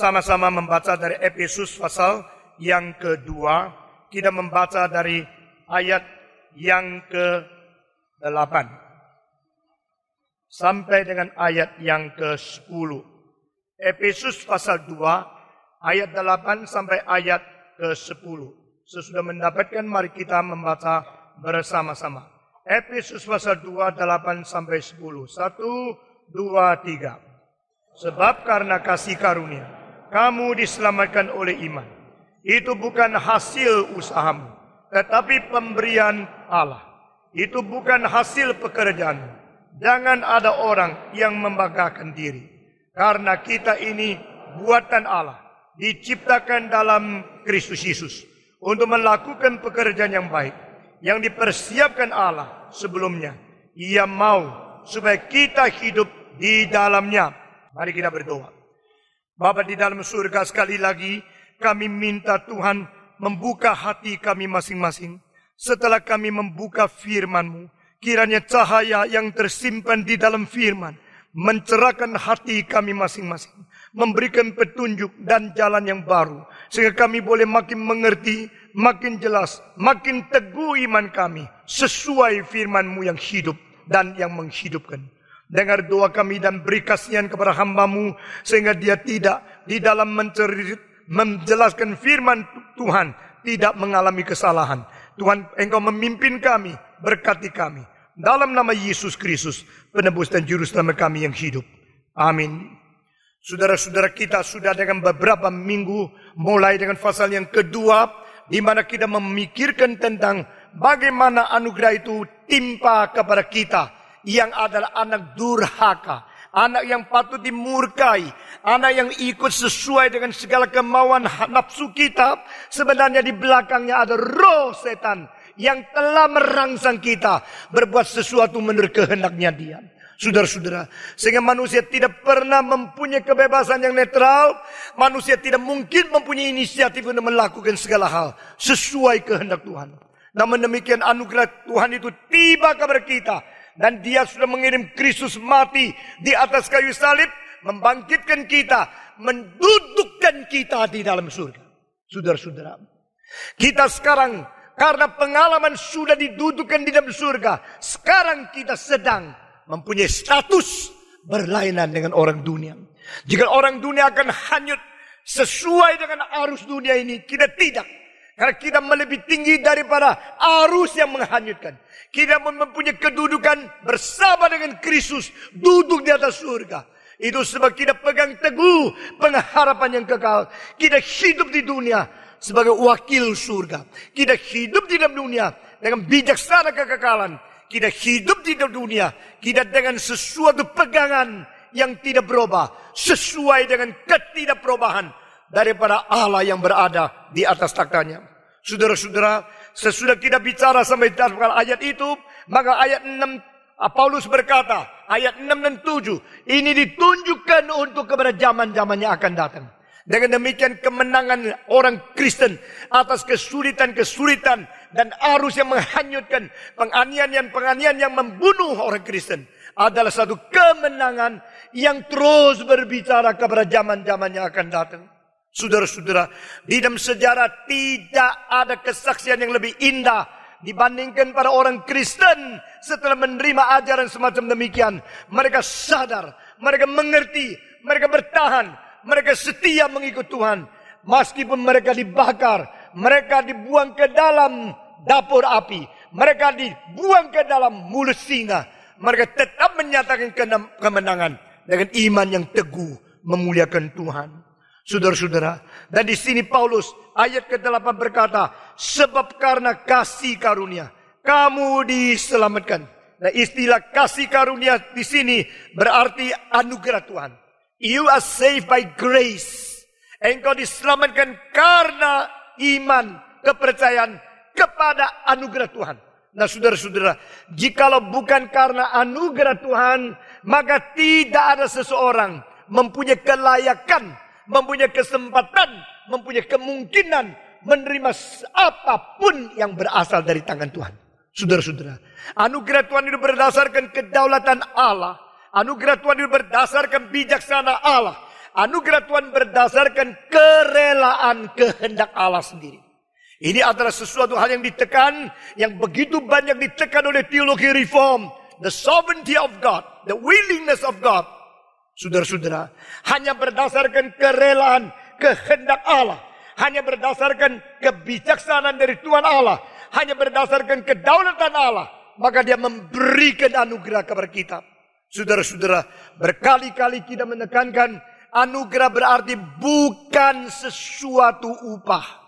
sama-sama membaca dari Efesus pasal yang kedua. Kita membaca dari ayat yang ke-8 sampai dengan ayat yang ke-10. Efesus pasal 2 ayat 8 sampai ayat ke-10. Sesudah mendapatkan, mari kita membaca bersama-sama. Efesus pasal 2, 8 sampai 10. 1, 2, 3. Sebab karena kasih karunia, kamu diselamatkan oleh iman. Itu bukan hasil usahamu, tetapi pemberian Allah. Itu bukan hasil pekerjaanmu. Jangan ada orang yang membanggakan diri. Karena kita ini buatan Allah, diciptakan dalam Kristus Yesus untuk melakukan pekerjaan yang baik, yang dipersiapkan Allah sebelumnya. Ia mau supaya kita hidup di dalamnya. Mari kita berdoa. Bapa di dalam surga, sekali lagi kami minta Tuhan membuka hati kami masing-masing. Setelah kami membuka firman-Mu, kiranya cahaya yang tersimpan di dalam firman mencerahkan hati kami masing-masing, memberikan petunjuk dan jalan yang baru, sehingga kami boleh makin mengerti, makin jelas, makin teguh iman kami sesuai firman-Mu yang hidup dan yang menghidupkan. Dengar doa kami dan beri kasihan kepada hamba-Mu, sehingga dia tidak di dalam menjelaskan firman Tuhan tidak mengalami kesalahan. Tuhan, Engkau memimpin kami, berkati kami. Dalam nama Yesus Kristus, penebus dan juru selamat kami yang hidup. Amin. Saudara-saudara, kita sudah dengan beberapa minggu, mulai dengan pasal yang kedua, di mana kita memikirkan tentang bagaimana anugerah itu timpa kepada kita, yang adalah anak durhaka, anak yang patut dimurkai, anak yang ikut sesuai dengan segala kemauan nafsu kita. Sebenarnya di belakangnya ada roh setan yang telah merangsang kita berbuat sesuatu menurut kehendaknya dia. Saudara-saudara, sehingga manusia tidak pernah mempunyai kebebasan yang netral. Manusia tidak mungkin mempunyai inisiatif untuk melakukan segala hal sesuai kehendak Tuhan. Namun demikian anugerah Tuhan itu tiba kepada kita. Dan dia sudah mengirim Kristus mati di atas kayu salib, membangkitkan kita, mendudukkan kita di dalam surga. Saudara-saudara, kita sekarang karena pengalaman sudah didudukkan di dalam surga, sekarang kita sedang mempunyai status berlainan dengan orang dunia. Jika orang dunia akan hanyut sesuai dengan arus dunia ini, kita tidak. Karena kita melebihi tinggi daripada arus yang menghanyutkan. Kita mempunyai kedudukan bersama dengan Kristus, duduk di atas surga. Itu sebab kita pegang teguh pengharapan yang kekal. Kita hidup di dunia sebagai wakil surga. Kita hidup di dalam dunia dengan bijaksana kekekalan. Kita hidup di dalam dunia, kita dengan sesuatu pegangan yang tidak berubah, sesuai dengan ketidakperubahan daripada Allah yang berada di atas taktanya. Saudara-saudara, sesudah kita bicara sampai dalam ayat itu, maka ayat 6 Paulus berkata, ayat 6 dan 7, ini ditunjukkan untuk kepada zaman-zaman yang akan datang. Dengan demikian kemenangan orang Kristen atas kesulitan-kesulitan dan arus yang menghanyutkan, penganiayaan yang membunuh orang Kristen adalah satu kemenangan yang terus berbicara kepada zaman-zaman yang akan datang. Saudara-saudara, di dalam sejarah tidak ada kesaksian yang lebih indah dibandingkan para orang Kristen setelah menerima ajaran semacam demikian. Mereka sadar, mereka mengerti, mereka bertahan, mereka setia mengikut Tuhan. Meskipun mereka dibakar, mereka dibuang ke dalam dapur api, mereka dibuang ke dalam mulut singa, mereka tetap menyatakan kemenangan dengan iman yang teguh memuliakan Tuhan. Saudara-saudara, dan di sini Paulus ayat ke-8 berkata, sebab karena kasih karunia kamu diselamatkan. Nah, istilah kasih karunia di sini berarti anugerah Tuhan. You are saved by grace. Engkau diselamatkan karena iman, kepercayaan kepada anugerah Tuhan. Nah, saudara-saudara, jikalau bukan karena anugerah Tuhan, maka tidak ada seseorang mempunyai kelayakan, mempunyai kesempatan, mempunyai kemungkinan menerima apapun yang berasal dari tangan Tuhan. Saudara-saudara, anugerah Tuhan itu berdasarkan kedaulatan Allah. Anugerah Tuhan itu berdasarkan bijaksana Allah. Anugerah Tuhan berdasarkan kerelaan kehendak Allah sendiri. Ini adalah sesuatu hal yang ditekan, yang begitu banyak ditekan oleh teologi reform. The sovereignty of God, the willingness of God. Saudara-saudara, hanya berdasarkan kerelaan kehendak Allah. Hanya berdasarkan kebijaksanaan dari Tuhan Allah. Hanya berdasarkan kedaulatan Allah. Maka dia memberikan anugerah kepada kita. Saudara-saudara, berkali-kali kita menekankan anugerah berarti bukan sesuatu upah.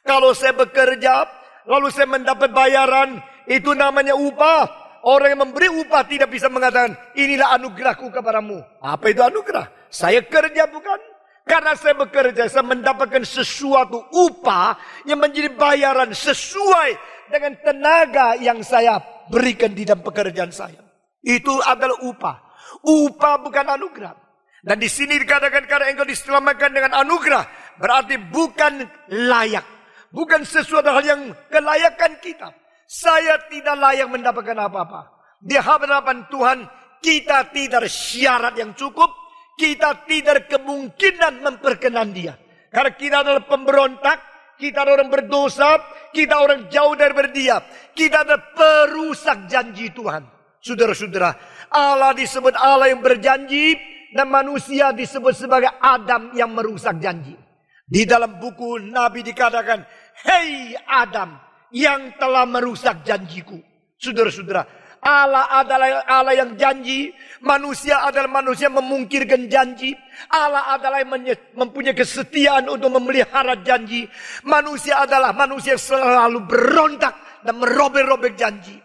Kalau saya bekerja, lalu saya mendapat bayaran, itu namanya upah. Orang yang memberi upah tidak bisa mengatakan, inilah anugerahku kepadamu. Apa itu anugerah? Saya kerja bukan? Karena saya bekerja, saya mendapatkan sesuatu upah yang menjadi bayaran sesuai dengan tenaga yang saya berikan di dalam pekerjaan saya. Itu adalah upah. Upah bukan anugerah. Dan di sini dikatakan karena engkau diselamatkan dengan anugerah, berarti bukan layak. Bukan sesuatu hal yang kelayakan kita. Saya tidak layak mendapatkan apa-apa. Di hadapan Tuhan, kita tidak ada syarat yang cukup. Kita tidak kemungkinan memperkenan dia. Karena kita adalah pemberontak. Kita adalah orang berdosa. Kita orang jauh dari dia. Kita adalah perusak janji Tuhan. Saudara-saudara, Allah disebut Allah yang berjanji. Dan manusia disebut sebagai Adam yang merusak janji. Di dalam buku Nabi dikatakan, hei Adam yang telah merusak janjiku. Saudara-saudara, Allah adalah Allah yang janji. Manusia adalah manusia yang memungkirkan janji. Allah adalah yang mempunyai kesetiaan untuk memelihara janji. Manusia adalah manusia yang selalu berontak dan merobek-robek janji.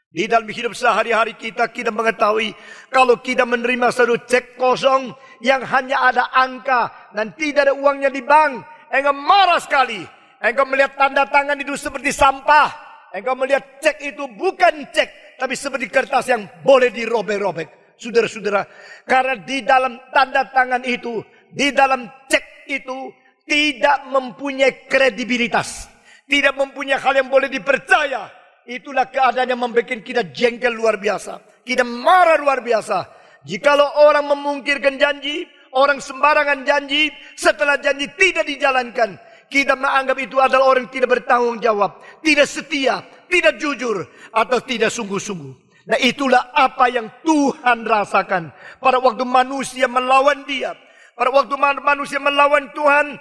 Di dalam hidup sehari-hari kita mengetahui kalau kita menerima satu cek kosong yang hanya ada angka dan tidak ada uangnya di bank, engkau marah sekali. Engkau melihat tanda tangan itu seperti sampah. Engkau melihat cek itu bukan cek, tapi seperti kertas yang boleh dirobek-robek. Saudara-saudara, karena di dalam tanda tangan itu, di dalam cek itu tidak mempunyai kredibilitas, tidak mempunyai hal yang boleh dipercaya. Itulah keadaan yang membuat kita jengkel luar biasa. Kita marah luar biasa. Jikalau orang memungkirkan janji, orang sembarangan janji, setelah janji tidak dijalankan, kita menganggap itu adalah orang yang tidak bertanggung jawab, tidak setia, tidak jujur, atau tidak sungguh-sungguh. Nah itulah apa yang Tuhan rasakan pada waktu manusia melawan dia. Pada waktu manusia melawan Tuhan,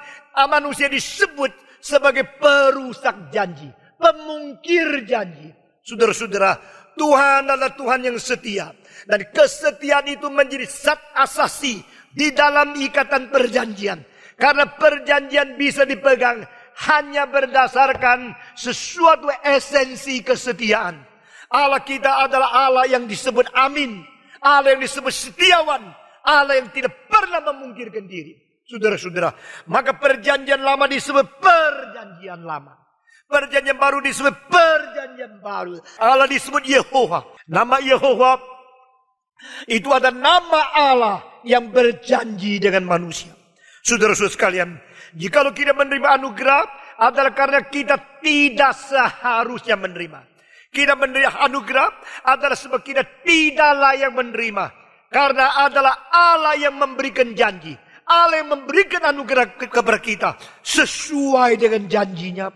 manusia disebut sebagai perusak janji, pemungkir janji. Saudara-saudara, Tuhan adalah Tuhan yang setia. Dan kesetiaan itu menjadi zat asasi di dalam ikatan perjanjian. Karena perjanjian bisa dipegang hanya berdasarkan sesuatu esensi kesetiaan. Allah kita adalah Allah yang disebut amin. Allah yang disebut setiawan. Allah yang tidak pernah memungkirkan diri. Saudara-saudara, maka perjanjian lama disebut perjanjian lama. Perjanjian baru disebut perjanjian baru. Allah disebut Yehova. Nama Yehova itu ada nama Allah yang berjanji dengan manusia. Saudara-saudara sekalian, jikalau kita menerima anugerah adalah karena kita tidak seharusnya menerima. Kita menerima anugerah adalah sebab kita tidak layak menerima. Karena adalah Allah yang memberikan janji. Allah yang memberikan anugerah kepada kita sesuai dengan janjinya.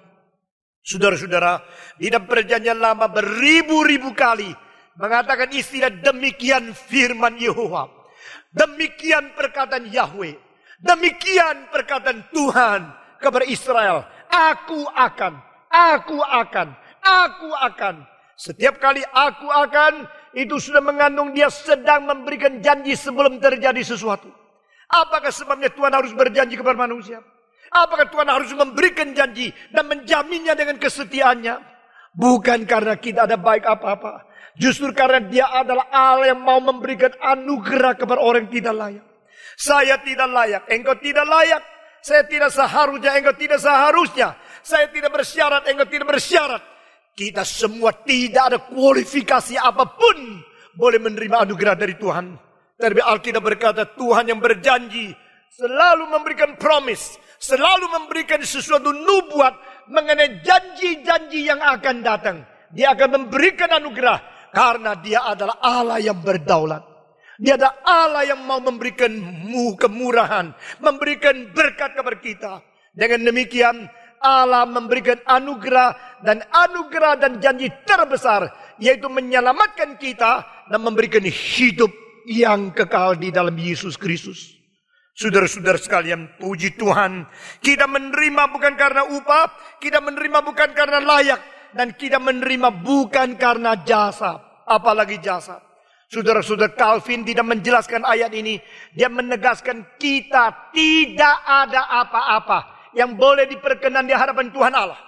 Saudara-saudara, di dalam perjanjian lama beribu-ribu kali mengatakan istilah demikian firman Yehova. Demikian perkataan Yahweh. Demikian perkataan Tuhan kepada Israel. Aku akan. Setiap kali aku akan, itu sudah mengandung dia sedang memberikan janji sebelum terjadi sesuatu. Apakah sebabnya Tuhan harus berjanji kepada manusia? Apakah Tuhan harus memberikan janji dan menjaminnya dengan kesetiaannya? Bukan karena kita ada baik apa-apa. Justru karena dia adalah Allah yang mau memberikan anugerah kepada orang yang tidak layak. Saya tidak layak, engkau tidak layak. Saya tidak seharusnya, engkau tidak seharusnya. Saya tidak bersyarat, engkau tidak bersyarat. Kita semua tidak ada kualifikasi apapun boleh menerima anugerah dari Tuhan. Tapi Alkitab berkata Tuhan yang berjanji selalu memberikan promise, selalu memberikan sesuatu nubuat mengenai janji-janji yang akan datang. Dia akan memberikan anugerah karena dia adalah Allah yang berdaulat. Dia adalah Allah yang mau memberikan kemurahan, memberikan berkat kepada kita. Dengan demikian, Allah memberikan anugerah dan janji terbesar, yaitu menyelamatkan kita dan memberikan hidup yang kekal di dalam Yesus Kristus. Saudara-saudara sekalian, puji Tuhan, kita menerima bukan karena upah, kita menerima bukan karena layak, dan kita menerima bukan karena jasa, apalagi jasa. Saudara-saudara, Calvin tidak menjelaskan ayat ini. Dia menegaskan kita tidak ada apa-apa yang boleh diperkenan di hadapan Tuhan Allah.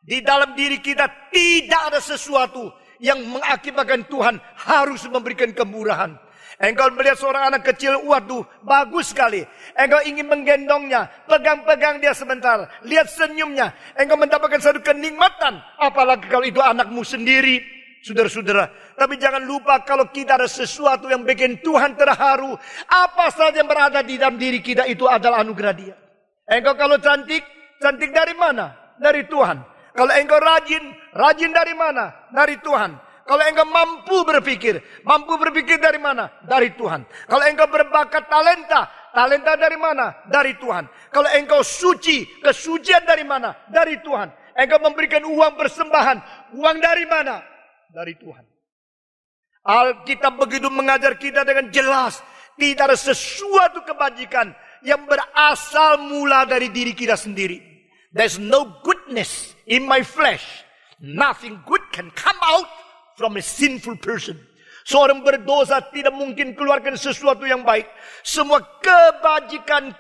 Di dalam diri kita tidak ada sesuatu yang mengakibatkan Tuhan harus memberikan kemurahan. Engkau melihat seorang anak kecil, waduh, bagus sekali. Engkau ingin menggendongnya, pegang-pegang dia sebentar, lihat senyumnya. Engkau mendapatkan satu kenikmatan, apalagi kalau itu anakmu sendiri. Saudara-saudara, tapi jangan lupa kalau kita ada sesuatu yang bikin Tuhan terharu, apa saja yang berada di dalam diri kita itu adalah anugerah Dia. Engkau kalau cantik, cantik dari mana? Dari Tuhan. Kalau engkau rajin dari mana? Dari Tuhan. Kalau engkau mampu berpikir dari mana? Dari Tuhan. Kalau engkau berbakat talenta dari mana? Dari Tuhan. Kalau engkau suci, kesucian dari mana? Dari Tuhan. Engkau memberikan uang persembahan, uang dari mana? Dari Tuhan. Alkitab begitu mengajar kita dengan jelas, tidak ada sesuatu kebajikan yang berasal mula dari diri kita sendiri. There's no goodness in my flesh. Nothing good can come out from a sinful person. Seorang berdosa tidak mungkin keluarkan sesuatu yang baik. Semua kebaikan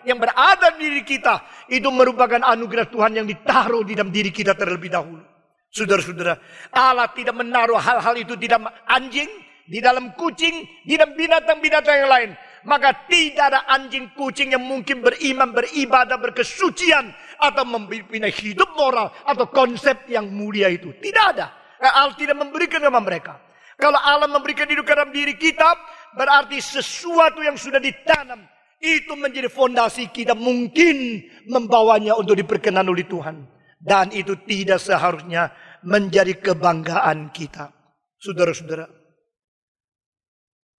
yang berada di diri kita, itu merupakan anugerah Tuhan yang ditaruh di dalam diri kita terlebih dahulu. Saudara-saudara, Allah tidak menaruh hal-hal itu di dalam anjing, di dalam kucing, di dalam binatang-binatang yang lain. Maka tidak ada anjing kucing yang mungkin beriman, beribadah, berkesucian, atau mempunyai hidup moral, atau konsep yang mulia itu. Tidak ada. Allah tidak memberikan kepada mereka. Kalau Allah memberikan itu ke dalam diri kita, berarti sesuatu yang sudah ditanam, itu menjadi fondasi kita mungkin membawanya untuk diperkenan oleh Tuhan. Dan itu tidak seharusnya menjadi kebanggaan kita. Saudara-saudara,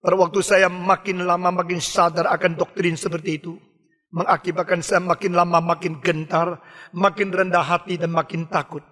pada waktu saya makin lama makin sadar akan doktrin seperti itu, mengakibatkan saya makin lama makin gentar, makin rendah hati dan makin takut.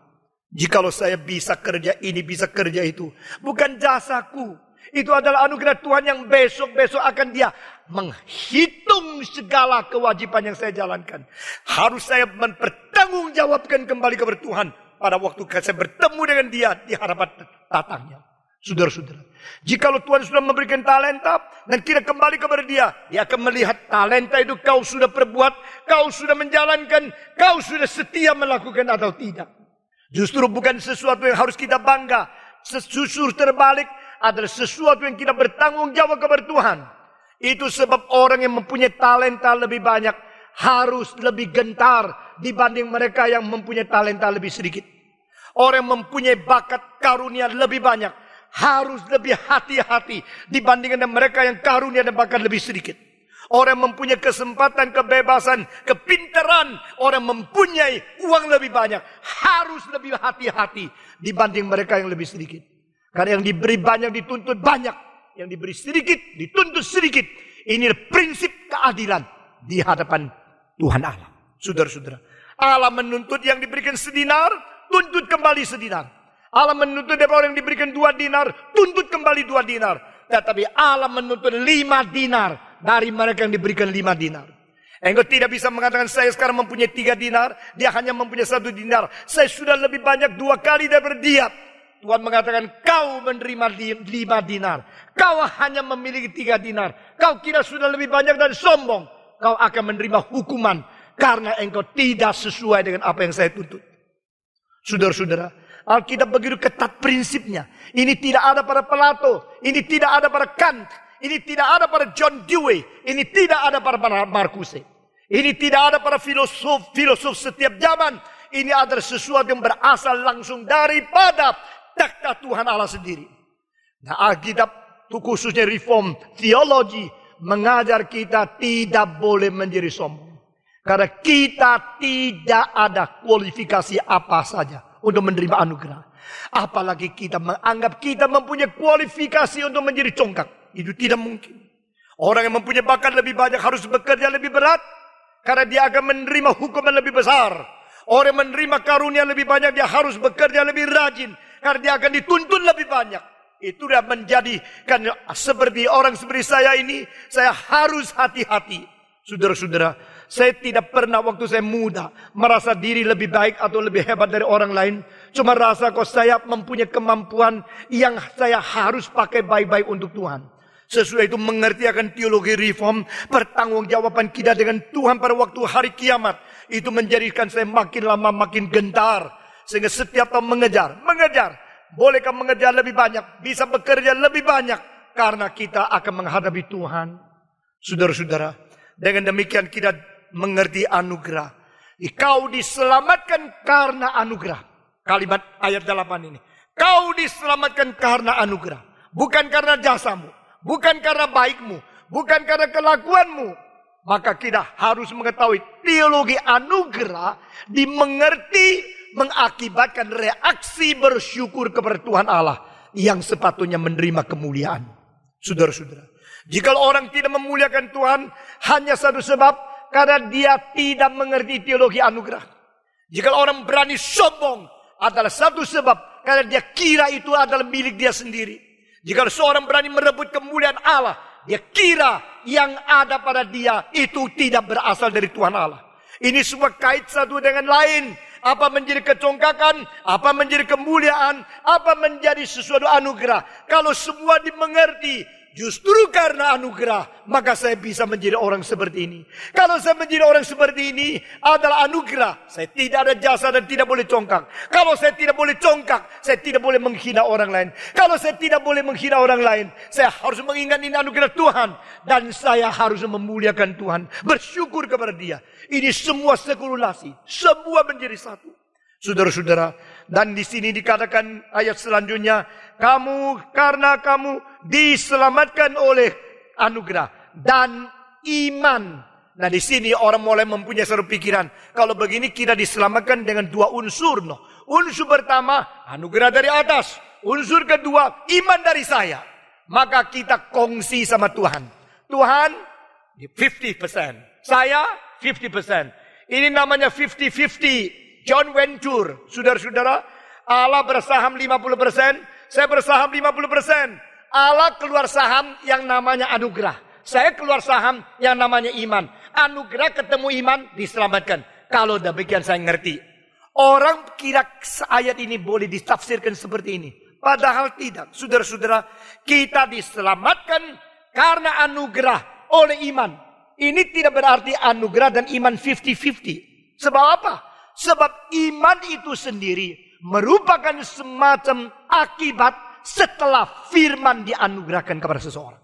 Jikalau saya bisa kerja ini, bisa kerja itu, bukan jasaku. Itu adalah anugerah Tuhan yang besok-besok akan Dia menghitung segala kewajiban yang saya jalankan. Harus saya mempertanggungjawabkan kembali kepada Tuhan pada waktu saya bertemu dengan Dia di hadapan tatangnya. Saudara-saudara, jikalau Tuhan sudah memberikan talenta dan kita kembali kepada Dia, Dia akan melihat talenta itu kau sudah perbuat, kau sudah menjalankan, kau sudah setia melakukan atau tidak. Justru bukan sesuatu yang harus kita bangga. Justru terbalik, adalah sesuatu yang kita bertanggung jawab kepada Tuhan. Itu sebab orang yang mempunyai talenta lebih banyak harus lebih gentar dibanding mereka yang mempunyai talenta lebih sedikit. Orang yang mempunyai bakat karunia lebih banyak harus lebih hati-hati dibandingkan dengan mereka yang karunia dan bakat lebih sedikit. Orang yang mempunyai kesempatan, kebebasan, kepintaran, orang yang mempunyai uang lebih banyak harus lebih hati-hati dibanding mereka yang lebih sedikit. Karena yang diberi banyak dituntut banyak, yang diberi sedikit dituntut sedikit. Ini prinsip keadilan di hadapan Tuhan Allah. Saudara-saudara, Allah menuntut yang diberikan sedinar, tuntut kembali sedinar. Allah menuntut dari orang yang diberikan 2 dinar, tuntut kembali 2 dinar. Tetapi Allah menuntut 5 dinar dari mereka yang diberikan 5 dinar. Engkau tidak bisa mengatakan saya sekarang mempunyai 3 dinar, dia hanya mempunyai 1 dinar. Saya sudah lebih banyak 2 kali daripada dia. Tuhan mengatakan kau menerima 5 dinar. Kau hanya memiliki 3 dinar. Kau kira sudah lebih banyak dan sombong. Kau akan menerima hukuman karena engkau tidak sesuai dengan apa yang saya tuntut. Saudara-saudara, Alkitab begitu ketat prinsipnya. Ini tidak ada pada Plato. Ini tidak ada pada Kant. Ini tidak ada pada John Dewey. Ini tidak ada pada Marcuse. Ini tidak ada pada filosof setiap zaman. Ini adalah sesuatu yang berasal langsung daripada takhta Tuhan Allah sendiri. Nah, Alkitab, khususnya Reform Theology, mengajar kita tidak boleh menjadi sombong. Karena kita tidak ada kualifikasi apa saja untuk menerima anugerah. Apalagi kita menganggap kita mempunyai kualifikasi untuk menjadi congkak. Itu tidak mungkin. Orang yang mempunyai bakat lebih banyak harus bekerja lebih berat. Karena dia akan menerima hukuman lebih besar. Orang yang menerima karunia lebih banyak, dia harus bekerja lebih rajin. Karena dia akan dituntun lebih banyak. Itu sudah menjadikan seperti orang seperti saya ini, saya harus hati-hati. Saudara-saudara, saya tidak pernah waktu saya muda merasa diri lebih baik atau lebih hebat dari orang lain. Cuma rasa kok saya mempunyai kemampuan yang saya harus pakai baik-baik untuk Tuhan. Sesudah itu mengerti akan teologi reform, pertanggungjawaban kita dengan Tuhan pada waktu hari kiamat. Itu menjadikan saya makin lama makin gentar. Sehingga setiap tahun mengejar. Bolehkah mengejar lebih banyak? Bisa bekerja lebih banyak. Karena kita akan menghadapi Tuhan. Saudara-saudara, dengan demikian kita mengerti anugerah. Kau diselamatkan karena anugerah. Kalimat ayat 8 ini. Kau diselamatkan karena anugerah. Bukan karena jasamu. Bukan karena baikmu. Bukan karena kelakuanmu. Maka kita harus mengetahui teologi anugerah dimengerti mengakibatkan reaksi bersyukur kepada Tuhan Allah yang sepatutnya menerima kemuliaan. Saudara-saudara, jika orang tidak memuliakan Tuhan hanya satu sebab, karena dia tidak mengerti teologi anugerah. Jika orang berani sombong adalah satu sebab, karena dia kira itu adalah milik dia sendiri. Jika seorang berani merebut kemuliaan Allah, dia kira yang ada pada dia itu tidak berasal dari Tuhan Allah. Ini semua kait satu dengan lain. Apa menjadi kecongkakan, apa menjadi kemuliaan, apa menjadi sesuatu anugerah. Kalau semua dimengerti, justru karena anugerah, maka saya bisa menjadi orang seperti ini. Kalau saya menjadi orang seperti ini adalah anugerah. Saya tidak ada jasa dan tidak boleh congkak. Kalau saya tidak boleh congkak, saya tidak boleh menghina orang lain. Kalau saya tidak boleh menghina orang lain, saya harus mengingat ini anugerah Tuhan. Dan saya harus memuliakan Tuhan, bersyukur kepada Dia. Ini semua sekululasi, semua menjadi satu. Saudara-saudara, dan di sini dikatakan ayat selanjutnya, karena kamu diselamatkan oleh anugerah dan iman. Nah, di sini orang mulai mempunyai satu pikiran, kalau begini kita diselamatkan dengan dua unsur. Unsur pertama, anugerah dari atas. Unsur kedua, iman dari saya. Maka kita kongsi sama Tuhan. Tuhan 50%, saya 50%. Ini namanya 50-50. John Venture, saudara-saudara, Allah bersaham 50%, saya bersaham 50%. Allah keluar saham yang namanya anugerah. Saya keluar saham yang namanya iman. Anugerah ketemu iman, diselamatkan. Kalau demikian saya ngerti. Orang kira ayat ini boleh ditafsirkan seperti ini. Padahal tidak. Saudara-saudara, kita diselamatkan karena anugerah oleh iman. Ini tidak berarti anugerah dan iman 50-50. Sebab apa? Sebab iman itu sendiri merupakan semacam akibat setelah firman dianugerahkan kepada seseorang.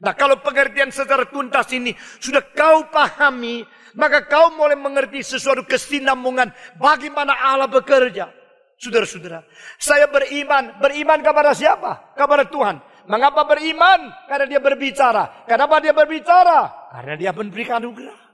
Nah, kalau pengertian secara tuntas ini sudah kau pahami, maka kau mulai mengerti sesuatu kesinambungan bagaimana Allah bekerja. Saudara-saudara, saya beriman. Beriman kepada siapa? Kepada Tuhan. Mengapa beriman? Karena Dia berbicara. Kenapa Dia berbicara? Karena Dia memberikan anugerah.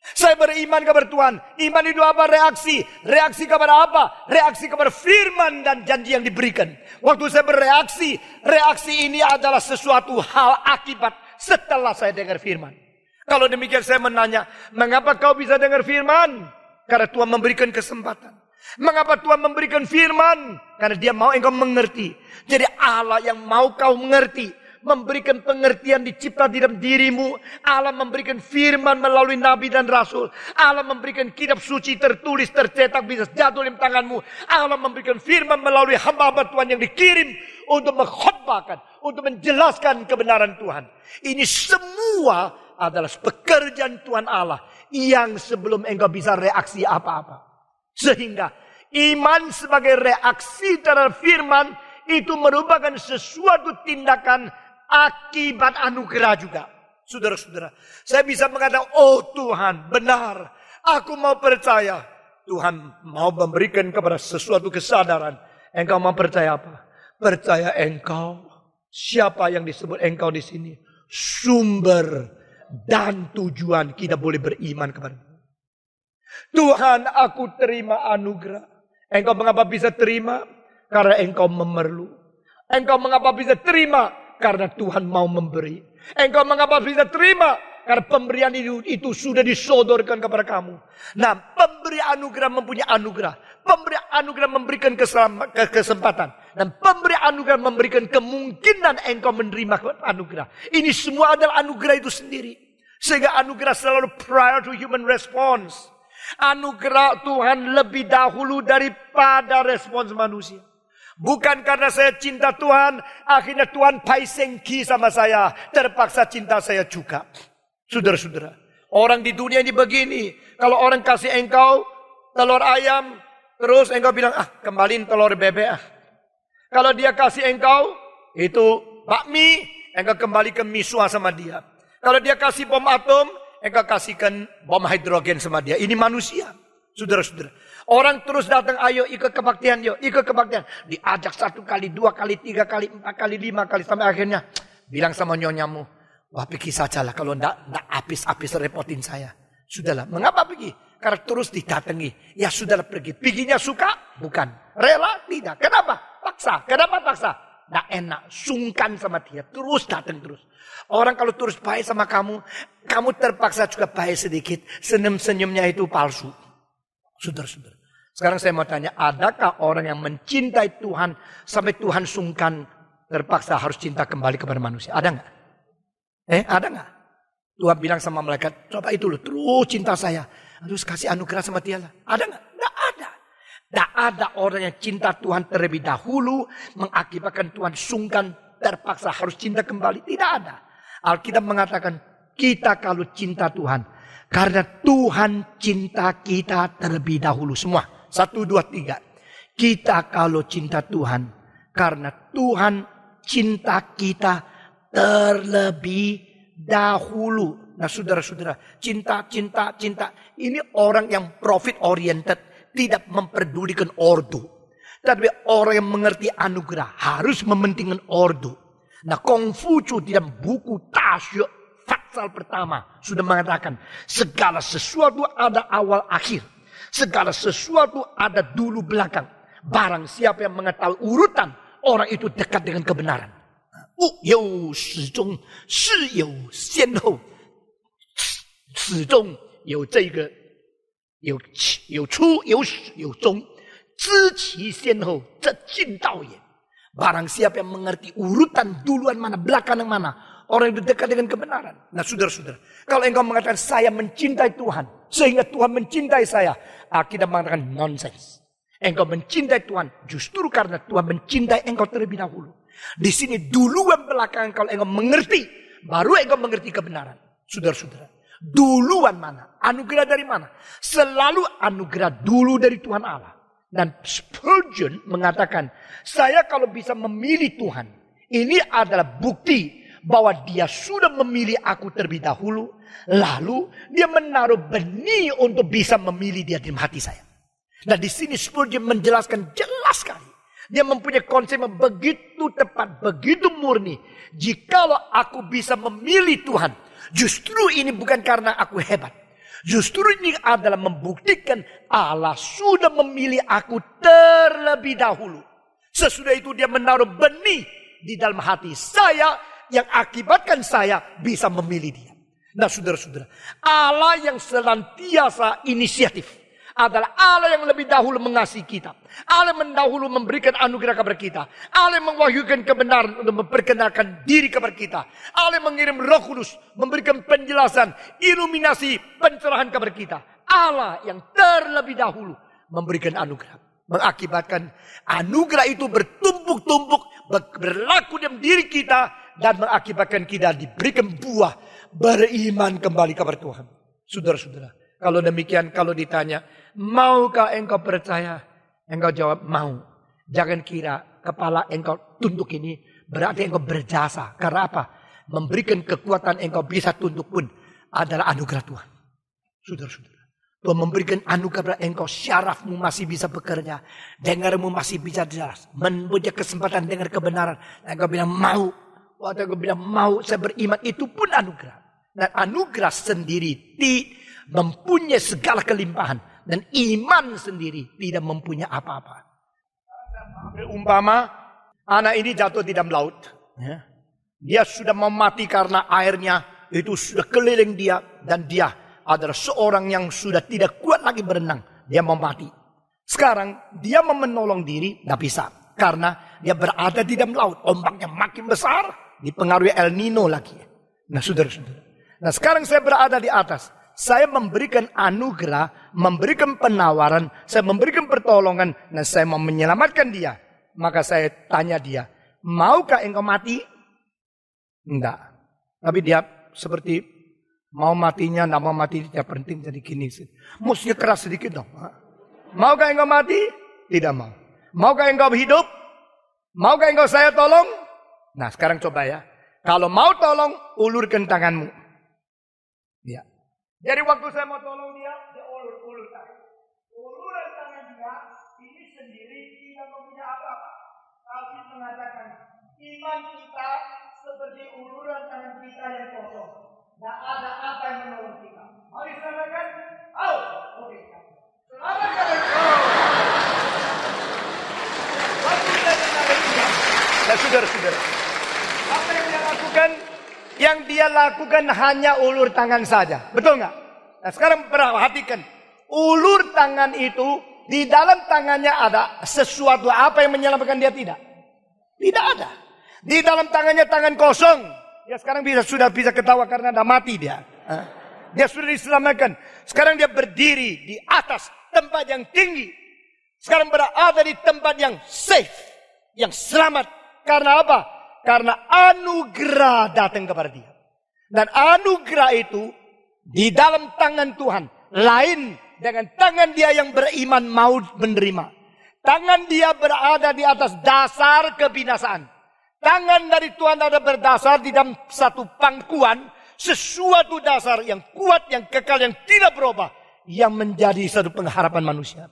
Saya beriman kepada Tuhan. Iman itu apa? Reaksi. Reaksi kepada apa? Reaksi kepada firman dan janji yang diberikan. Waktu saya bereaksi, reaksi ini adalah sesuatu hal akibat setelah saya dengar firman. Kalau demikian saya menanya, mengapa kau bisa dengar firman? Karena Tuhan memberikan kesempatan. Mengapa Tuhan memberikan firman? Karena Dia mau engkau mengerti. Jadi Allah yang mau kau mengerti, memberikan pengertian dicipta di dalam dirimu. Allah memberikan firman melalui nabi dan rasul. Allah memberikan kitab suci tertulis, tercetak, bisa jatuh dalam tanganmu. Allah memberikan firman melalui hamba-hamba Tuhan yang dikirim untuk mengkhotbahkan, untuk menjelaskan kebenaran Tuhan. Ini semua adalah pekerjaan Tuhan Allah yang sebelum engkau bisa reaksi apa-apa. Sehingga iman sebagai reaksi terhadap firman itu merupakan sesuatu tindakan akibat anugerah juga. Saudara-saudara, saya bisa mengatakan, oh Tuhan, benar. Aku mau percaya. Tuhan mau memberikan kepada sesuatu kesadaran. Engkau mau percaya apa? Percaya engkau. Siapa yang disebut engkau di sini? Sumber dan tujuan kita boleh beriman kepada Tuhan. Aku terima anugerah. Engkau mengapa bisa terima? Karena engkau memerlu. Engkau mengapa bisa terima? Karena Tuhan mau memberi. Engkau mengapa bisa terima? Karena pemberian itu sudah disodorkan kepada kamu. Nah, pemberi anugerah mempunyai anugerah. Pemberi anugerah memberikan kesempatan. Dan pemberi anugerah memberikan kemungkinan engkau menerima anugerah. Ini semua adalah anugerah itu sendiri. Sehingga anugerah selalu prior to human response. Anugerah Tuhan lebih dahulu daripada respons manusia. Bukan karena saya cinta Tuhan, akhirnya Tuhan paisengki sama saya. Terpaksa cinta saya juga. Saudara-saudara, orang di dunia ini begini. Kalau orang kasih engkau telur ayam, terus engkau bilang, kembaliin telur bebek. Kalau dia kasih engkau, itu bakmi, engkau kembali ke misua sama dia. Kalau dia kasih bom atom, engkau kasihkan bom hidrogen sama dia. Ini manusia, saudara-saudara. Orang terus datang, ayo ikut kebaktian, yuk ikut kebaktian. Diajak 1 kali, 2 kali, 3 kali, 4 kali, 5 kali. Sampai akhirnya bilang sama nyonyamu, wah pergi sajalah kalau enggak habis-habis repotin saya. Sudahlah, mengapa pergi? Karena terus didatangi. Ya sudahlah pergi. Perginya suka? Bukan. Rela? Tidak. Kenapa? Paksa. Kenapa paksa? Nggak enak. Sungkan sama dia. Terus datang terus. Orang kalau terus baik sama kamu, kamu terpaksa juga baik sedikit. Senyum-senyumnya itu palsu. Saudara-saudara. Sekarang saya mau tanya, adakah orang yang mencintai Tuhan sampai Tuhan sungkan terpaksa harus cinta kembali kepada manusia? Ada nggak? Ada nggak? Tuhan bilang sama malaikat, coba itu loh, terus cinta saya. Terus kasih anugerah sama dia lah. Ada nggak? Nggak ada. Nggak ada orang yang cinta Tuhan terlebih dahulu mengakibatkan Tuhan sungkan terpaksa harus cinta kembali. Tidak ada. Alkitab mengatakan kita kalau cinta Tuhan karena Tuhan cinta kita terlebih dahulu semua. 1, 2, 3. Kita kalau cinta Tuhan karena Tuhan cinta kita terlebih dahulu. Nah saudara-saudara, cinta. Ini orang yang profit oriented, tidak memperdulikan ordo. Tapi orang yang mengerti anugerah harus mementingkan ordo. Nah Kongfucu di dalam buku Tasyuk Fatsal pertama sudah mengatakan segala sesuatu ada awal akhir. Segala sesuatu ada dulu belakang. Barang siapa yang mengetahui urutan, orang itu dekat dengan kebenaran. 物有始终，事有先后，始终有这个有出有始有终，知其先后，这尽道也。Barang siapa yang mengerti urutan duluan mana, belakangan mana, orang itu dekat dengan kebenaran. Nah saudara-saudara, kalau engkau mengatakan saya mencintai Tuhan, sehingga Tuhan mencintai saya, kita mengatakan nonsense. Engkau mencintai Tuhan justru karena Tuhan mencintai engkau terlebih dahulu. Di sini duluan belakangan kalau engkau mengerti, baru engkau mengerti kebenaran. Saudara-saudara, duluan mana? Anugerah dari mana? Selalu anugerah dulu dari Tuhan Allah. Dan Spurgeon mengatakan, saya kalau bisa memilih Tuhan, ini adalah bukti bahwa dia sudah memilih aku terlebih dahulu. Lalu dia menaruh benih untuk bisa memilih dia dalam hati saya. Nah di sini Spurgeon menjelaskan jelas sekali. Dia mempunyai konsep yang begitu tepat, begitu murni. Jikalau aku bisa memilih Tuhan, justru ini bukan karena aku hebat. Justru ini adalah membuktikan Allah sudah memilih aku terlebih dahulu. Sesudah itu dia menaruh benih di dalam hati saya yang akibatkan saya bisa memilih dia. Nah saudara-saudara, Allah yang senantiasa inisiatif adalah Allah yang lebih dahulu mengasihi kita. Allah yang mendahulu memberikan anugerah kepada kita. Allah yang mewahyukan kebenaran untuk memperkenalkan diri kepada kita. Allah yang mengirim Roh Kudus memberikan penjelasan, iluminasi, pencerahan kepada kita. Allah yang terlebih dahulu memberikan anugerah. Mengakibatkan anugerah itu bertumpuk-tumpuk, berlaku dalam diri kita, dan mengakibatkan kita diberikan buah beriman kembali kepada Tuhan. Saudara-saudara, kalau demikian, kalau ditanya, maukah engkau percaya? Engkau jawab, mau. Jangan kira kepala engkau tunduk ini berarti engkau berjasa. Karena apa? Memberikan kekuatan engkau bisa tunduk pun adalah anugerah Tuhan. Saudara-saudara, Tuhan memberikan anugerah engkau, syarafmu masih bisa bekerja. Dengarmu masih bisa jelas. Mempunyai kesempatan dengar kebenaran. Engkau bilang mau. Waktu engkau bilang mau, saya beriman. Itu pun anugerah. Dan anugerah sendiri mempunyai segala kelimpahan. Dan iman sendiri tidak mempunyai apa-apa. Umpama anak ini jatuh di dalam laut. Ya. Dia sudah mau mati karena airnya itu sudah keliling dia. Dan dia adalah seorang yang sudah tidak kuat lagi berenang. Dia mau mati. Sekarang dia mau menolong diri, tidak bisa. Karena dia berada di dalam laut. Ombaknya makin besar. Dipengaruhi El Nino lagi. Nah saudara-saudara. Nah sekarang saya berada di atas. Saya memberikan anugerah, memberikan penawaran, saya memberikan pertolongan, dan saya mau menyelamatkan dia. Maka saya tanya dia, maukah engkau mati? Enggak. Tapi dia seperti mau matinya, tidak mau mati, tidak penting jadi gini. Musiknya keras sedikit dong. Maukah engkau mati? Tidak mau. Maukah engkau hidup? Maukah engkau saya tolong? Nah sekarang coba ya. Kalau mau tolong, ulurkan tanganmu. Ya. Jadi waktu saya mau tolong dia ulur tangan. Uluran tangan dia ini sendiri tidak mempunyai apa-apa. Tapi mengatakan iman kita seperti uluran tangan kita yang kosong. Tidak ada apa yang menolong kita. Mari selamatkan. Oke. Selamatkan. Waktu saya mengenai dia. Nah saudara-saudara. Apa yang dia lakukan? Yang dia lakukan hanya ulur tangan saja. Betul nggak? Nah sekarang perhatikan. Ulur tangan itu, di dalam tangannya ada sesuatu apa yang menyelamatkan dia? Tidak. Tidak ada. Di dalam tangannya tangan kosong. Ya sekarang sudah bisa ketawa karena ada mati dia. Dia sudah diselamatkan. Sekarang dia berdiri di atas tempat yang tinggi. Sekarang berada di tempat yang safe. Yang selamat. Karena apa? Karena anugerah datang kepada dia. Dan anugerah itu di dalam tangan Tuhan. Lain dengan tangan dia yang beriman mau menerima. Tangan dia berada di atas dasar kebinasaan. Tangan dari Tuhan ada berdasar di dalam satu pangkuan. Sesuatu dasar yang kuat, yang kekal, yang tidak berubah. Yang menjadi satu pengharapan manusia.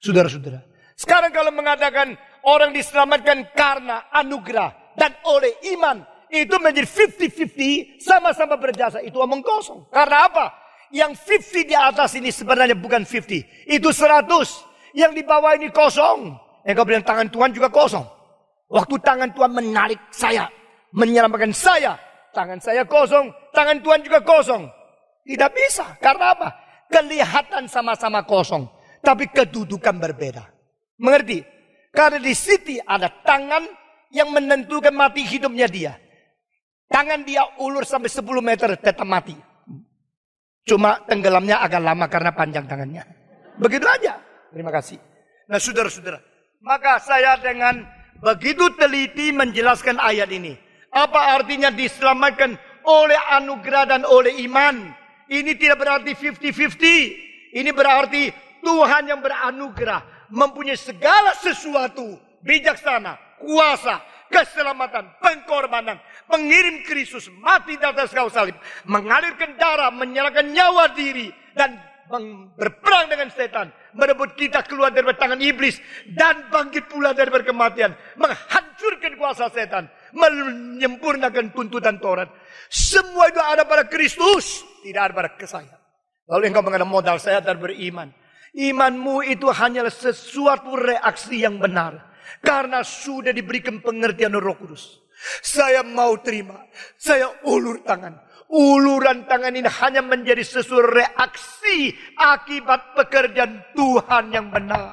Saudara-saudara. Sekarang kalau mengatakan orang diselamatkan karena anugerah. Dan oleh iman. Itu menjadi 50-50. Sama-sama berjasa. Itu omong kosong. Karena apa? Yang 50 di atas ini sebenarnya bukan 50. Itu 100. Yang di bawah ini kosong. Engkau bilang tangan Tuhan juga kosong. Waktu tangan Tuhan menarik saya. Menyelamatkan saya. Tangan saya kosong. Tangan Tuhan juga kosong. Tidak bisa. Karena apa? Kelihatan sama-sama kosong. Tapi kedudukan berbeda. Mengerti? Karena di situ ada tangan yang menentukan mati hidupnya dia. Tangan dia ulur sampai 10 meter tetap mati. Cuma tenggelamnya agak lama karena panjang tangannya. Begitu aja. Terima kasih. Nah saudara-saudara. Maka saya dengan begitu teliti menjelaskan ayat ini. Apa artinya diselamatkan oleh anugerah dan oleh iman. Ini tidak berarti 50-50. Ini berarti Tuhan yang beranugerah. Mempunyai segala sesuatu. Bijaksana. Kuasa, keselamatan, pengorbanan, mengirim Kristus mati di atas kayu salib, mengalirkan darah, menyerahkan nyawa diri, dan berperang dengan setan, merebut kita keluar dari tangan iblis, dan bangkit pula dari kematian, menghancurkan kuasa setan, menyempurnakan tuntutan Taurat. Semua itu ada pada Kristus, tidak ada pada saya. Lalu engkau mengatakan modal saya dan beriman. Imanmu itu hanyalah sesuatu reaksi yang benar. Karena sudah diberikan pengertian Roh Kudus. Saya mau terima. Saya ulur tangan. Uluran tangan ini hanya menjadi sesuatu reaksi akibat pekerjaan Tuhan yang benar.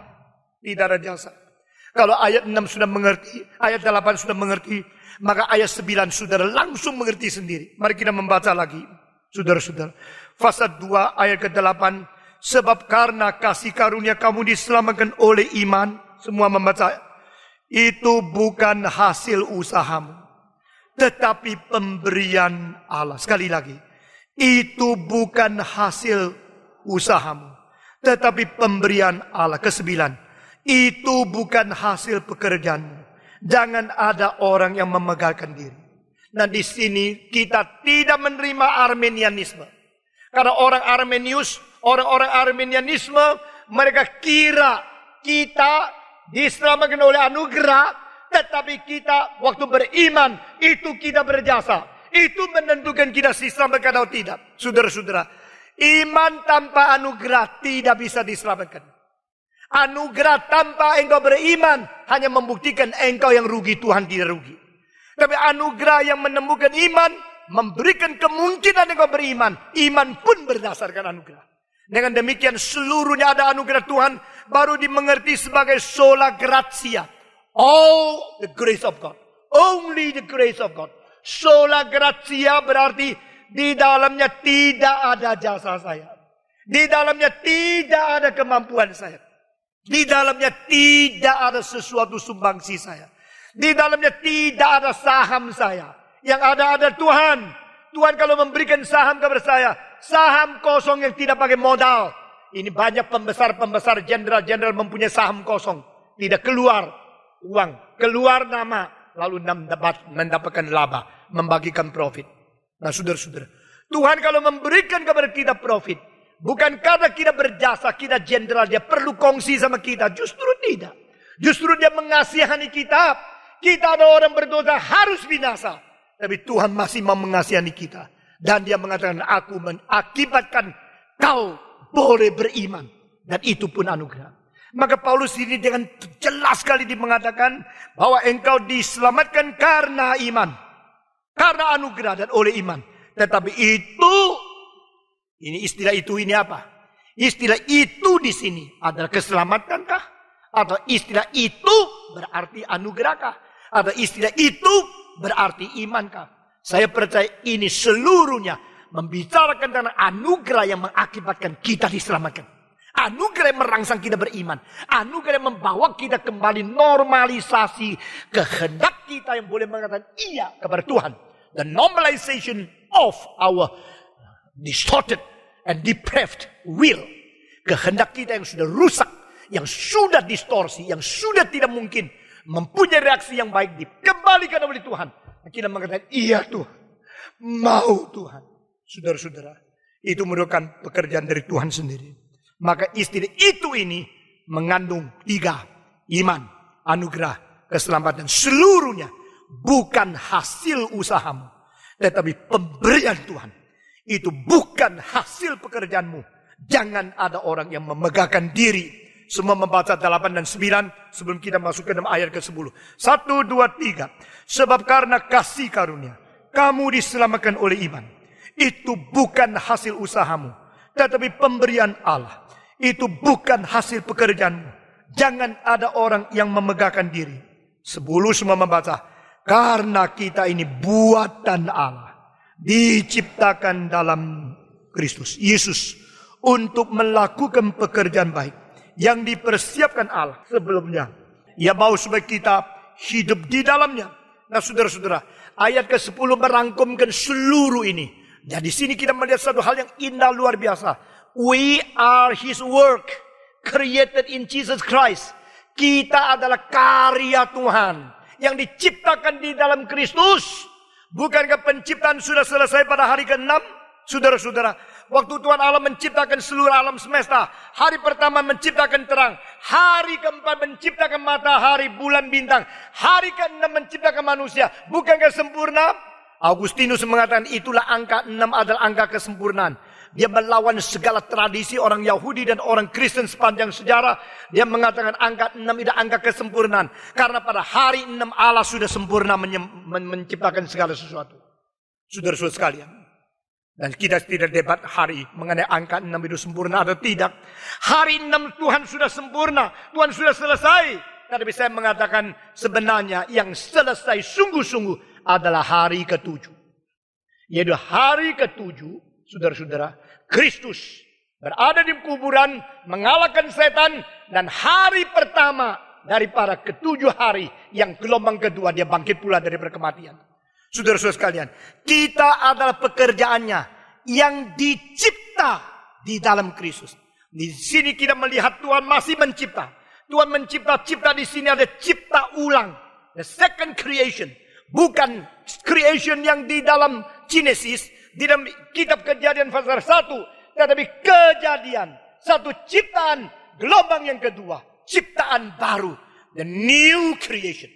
Tidak ada jasa. Kalau ayat 6 sudah mengerti, ayat 8 sudah mengerti, maka ayat 9 saudara langsung mengerti sendiri. Mari kita membaca lagi. Saudara-saudara. Pasal 2 ayat ke-8. Sebab karena kasih karunia kamu diselamatkan oleh iman. Semua membaca. Itu bukan hasil usahamu. Tetapi pemberian Allah. Sekali lagi. Itu bukan hasil usahamu. Tetapi pemberian Allah. Ke-9. Itu bukan hasil pekerjaanmu. Jangan ada orang yang memegalkan diri. Nah di sini kita tidak menerima Armenianisme. Karena orang-orang Armenianisme, mereka kira kita diselamatkan oleh anugerah, tetapi kita waktu beriman, itu kita berjasa. Itu menentukan kita diselamatkan atau tidak. Saudara-saudara, iman tanpa anugerah tidak bisa diselamatkan. Anugerah tanpa engkau beriman, hanya membuktikan engkau yang rugi, Tuhan tidak rugi. Tapi anugerah yang menemukan iman, memberikan kemungkinan engkau beriman. Iman pun berdasarkan anugerah. Dengan demikian seluruhnya ada anugerah Tuhan, baru dimengerti sebagai sola gratia. All the grace of God. Only the grace of God. Sola gratia berarti di dalamnya tidak ada jasa saya. Di dalamnya tidak ada kemampuan saya. Di dalamnya tidak ada sesuatu sumbangsi saya. Di dalamnya tidak ada saham saya. Yang ada Tuhan. Tuhan kalau memberikan saham kepada saya, saham kosong yang tidak pakai modal. Ini banyak pembesar-pembesar, jenderal-jenderal mempunyai saham kosong. Tidak keluar uang, keluar nama, lalu mendapatkan laba, membagikan profit. Nah saudara-saudara, Tuhan kalau memberikan kepada kita profit, bukan karena kita berjasa, kita jenderal, dia perlu kongsi sama kita. Justru tidak. Justru dia mengasihani kita. Kita ada orang berdosa harus binasa. Tapi Tuhan masih mau mengasihani kita. Dan dia mengatakan, aku mengakibatkan kau boleh beriman. Dan itu pun anugerah. Maka Paulus ini dengan jelas sekali dia mengatakan bahwa engkau diselamatkan karena iman. Karena anugerah dan oleh iman. Tetapi itu, ini istilah itu ini apa? Istilah itu di sini adalah keselamatankah? Atau istilah itu berarti anugerahkah? Atau istilah itu berarti imankah? Saya percaya ini seluruhnya membicarakan tentang anugerah yang mengakibatkan kita diselamatkan. Anugerah yang merangsang kita beriman. Anugerah yang membawa kita kembali normalisasi kehendak kita yang boleh mengatakan iya kepada Tuhan. The normalization of our distorted and depraved will. Kehendak kita yang sudah rusak, yang sudah distorsi, yang sudah tidak mungkin mempunyai reaksi yang baik dikembalikan oleh Tuhan. Kita mengatakan, iya Tuhan, mau Tuhan. Saudara-saudara, itu merupakan pekerjaan dari Tuhan sendiri. Maka istilah itu ini mengandung 3. Iman, anugerah, keselamatan. Seluruhnya bukan hasil usahamu, tetapi pemberian Tuhan. Itu bukan hasil pekerjaanmu. Jangan ada orang yang memegahkan diri. Semua membaca 8 dan 9 sebelum kita masuk ke dalam ayat ke-10. 1, 2, 3. Sebab karena kasih karunia, kamu diselamatkan oleh iman. Itu bukan hasil usahamu, tetapi pemberian Allah. Itu bukan hasil pekerjaanmu. Jangan ada orang yang memegahkan diri. 10 semua membaca. Karena kita ini buatan Allah. Diciptakan dalam Kristus Yesus. Untuk melakukan pekerjaan baik. Yang dipersiapkan Allah sebelumnya. Ia mau supaya kita hidup di dalamnya. Nah saudara-saudara, ayat ke-10 merangkumkan seluruh ini. Jadi di sini kita melihat satu hal yang indah luar biasa. We are His work, created in Jesus Christ. Kita adalah karya Tuhan yang diciptakan di dalam Kristus. Bukankah penciptaan sudah selesai pada hari ke-6? Saudara-saudara, waktu Tuhan Allah menciptakan seluruh alam semesta, hari pertama menciptakan terang, hari keempat menciptakan matahari, bulan, bintang, hari ke-6 menciptakan manusia. Bukankah sempurna? Augustinus mengatakan itulah angka 6 adalah angka kesempurnaan. Dia melawan segala tradisi orang Yahudi dan orang Kristen sepanjang sejarah. Dia mengatakan angka 6 itu angka kesempurnaan. Karena pada hari 6 Allah sudah sempurna menciptakan segala sesuatu. Saudara-saudara sekalian. Dan kita tidak debat hari mengenai angka 6 itu sempurna atau tidak. Hari 6 Tuhan sudah sempurna. Tuhan sudah selesai. Tapi saya mengatakan sebenarnya yang selesai sungguh-sungguh adalah hari ke-7. Yaitu hari ke-7, saudara-saudara, Kristus berada di kuburan, mengalahkan setan, dan hari pertama daripada ke-7 hari, yang gelombang kedua dia bangkit pula dari kematian. Saudara-saudara sekalian, kita adalah pekerjaannya yang dicipta di dalam Kristus. Di sini kita melihat Tuhan masih mencipta. Tuhan mencipta di sini ada cipta ulang, the second creation, bukan creation yang di dalam Genesis, di dalam kitab Kejadian pasal 1, tetapi kejadian, satu ciptaan, gelombang yang kedua, ciptaan baru, the new creation.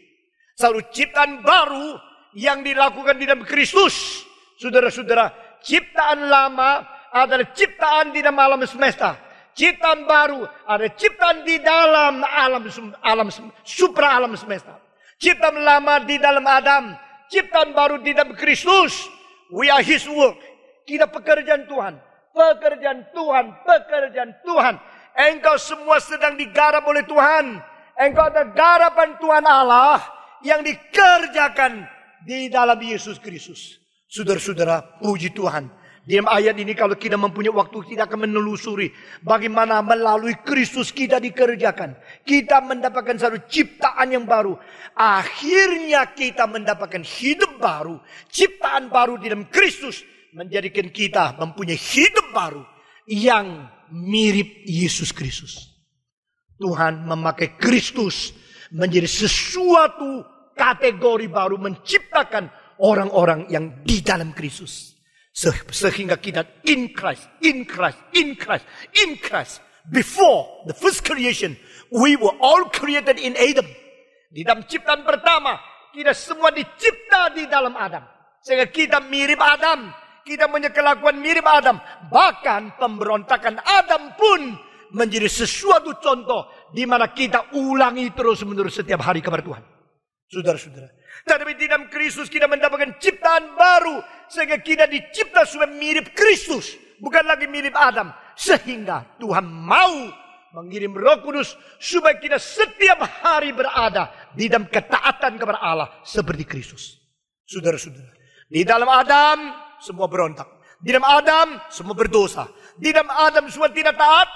Satu ciptaan baru yang dilakukan di dalam Kristus. Saudara-saudara, ciptaan lama adalah ciptaan di dalam alam semesta. Ciptaan baru ada ciptaan di dalam alam supra alam semesta. Ciptaan lama di dalam Adam, ciptaan baru di dalam Kristus. We are His work. Kita pekerjaan Tuhan. Pekerjaan Tuhan. Pekerjaan Tuhan. Engkau semua sedang digarap oleh Tuhan. Engkau ada garapan Tuhan Allah yang dikerjakan di dalam Yesus Kristus. Saudara-saudara, puji Tuhan. Di dalam ayat ini kalau kita mempunyai waktu, kita akan menelusuri bagaimana melalui Kristus kita dikerjakan. Kita mendapatkan satu ciptaan yang baru. Akhirnya kita mendapatkan hidup baru. Ciptaan baru di dalam Kristus menjadikan kita mempunyai hidup baru yang mirip Yesus Kristus. Tuhan memakai Kristus menjadi sesuatu kategori baru, menciptakan orang-orang yang di dalam Kristus. Sehingga kita in Christ. Before the first creation, we were all created in Adam. Di dalam ciptaan pertama, kita semua dicipta di dalam Adam. Sehingga kita mirip Adam. Kita punya kelakuan mirip Adam. Bahkan pemberontakan Adam pun menjadi sesuatu contoh di mana kita ulangi terus-menerus setiap hari kepada Tuhan. Saudara-saudara. Tetapi di dalam Kristus kita mendapatkan ciptaan baru. Sehingga kita dicipta supaya mirip Kristus. Bukan lagi mirip Adam. Sehingga Tuhan mau mengirim Roh Kudus. Supaya kita setiap hari berada di dalam ketaatan kepada Allah. Seperti Kristus. Saudara-saudara. Di dalam Adam semua berontak. Di dalam Adam semua berdosa. Di dalam Adam semua tidak taat.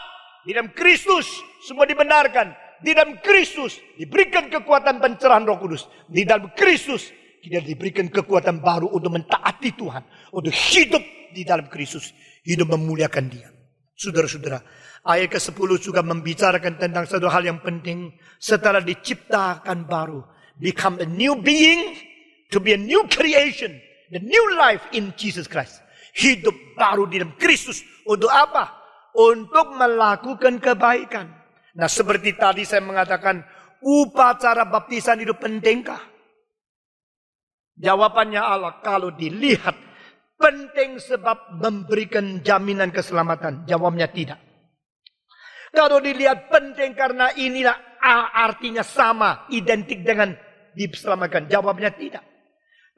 Di dalam Kristus semua dibenarkan. Di dalam Kristus diberikan kekuatan pencerahan Roh Kudus. Di dalam Kristus kita diberikan kekuatan baru untuk mentaati Tuhan. Untuk hidup di dalam Kristus. Hidup memuliakan Dia. Saudara-saudara, ayat ke-10 juga membicarakan tentang satu hal yang penting. Setelah diciptakan baru. Become a new being. To be a new creation. The new life in Jesus Christ. Hidup baru di dalam Kristus. Untuk apa? Untuk melakukan kebaikan. Nah, seperti tadi saya mengatakan, upacara baptisan itu pentingkah? Jawabannya Allah, kalau dilihat penting sebab memberikan jaminan keselamatan. Jawabnya tidak. Kalau dilihat penting karena inilah artinya sama, identik dengan diselamatkan. Jawabnya tidak.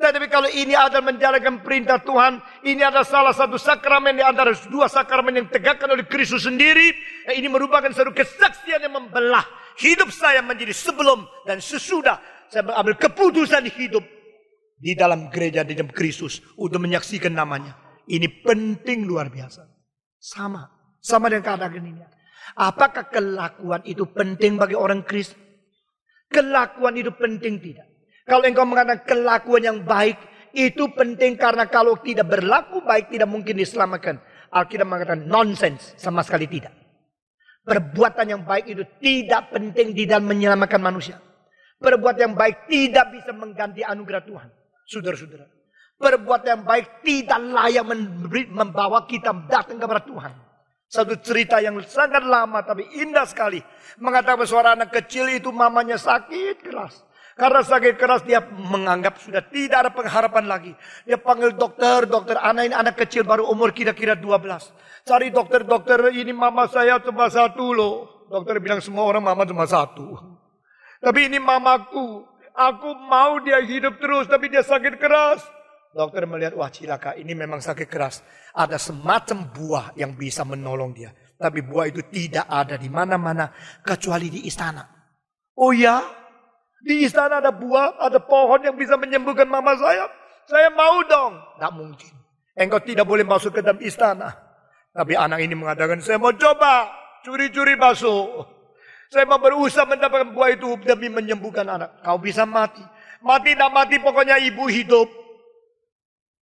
Tetapi kalau ini adalah menjalankan perintah Tuhan, ini adalah salah satu sakramen di antara dua sakramen yang tegakkan oleh Kristus sendiri. Ini merupakan satu kesaksian yang membelah hidup saya menjadi sebelum dan sesudah saya mengambil keputusan hidup di dalam gereja, di dalam Kristus untuk menyaksikan namanya. Ini penting luar biasa. Sama dengan keadaan ini. Apakah kelakuan itu penting bagi orang Kristen? Kelakuan itu penting tidak? Kalau engkau mengatakan kelakuan yang baik, itu penting karena kalau tidak berlaku baik, tidak mungkin diselamatkan. Alkitab mengatakan nonsense, sama sekali tidak. Perbuatan yang baik itu tidak penting di dalam menyelamatkan manusia. Perbuatan yang baik tidak bisa mengganti anugerah Tuhan. Saudara-saudara. Perbuatan yang baik tidak layak membawa kita datang kepada Tuhan. Satu cerita yang sangat lama tapi indah sekali. Mengatakan suara anak kecil itu mamanya sakit keras. Karena sakit keras dia menganggap sudah tidak ada pengharapan lagi. Dia panggil dokter, anak ini anak kecil baru umur kira-kira 12. Cari dokter, ini mama saya cuma satu loh. Dokter bilang semua orang mama cuma satu. Tapi ini mamaku, aku mau dia hidup terus tapi dia sakit keras. Dokter melihat, wah cilaka ini memang sakit keras. Ada semacam buah yang bisa menolong dia. Tapi buah itu tidak ada di mana-mana kecuali di istana. Oh ya? Di istana ada buah, ada pohon yang bisa menyembuhkan mama saya. Saya mau dong. Tidak mungkin. Engkau tidak boleh masuk ke dalam istana. Tapi anak ini mengatakan, saya mau coba curi-curi masuk. Saya mau berusaha mendapatkan buah itu demi menyembuhkan anak. Kau bisa mati. Mati tidak mati, pokoknya ibu hidup.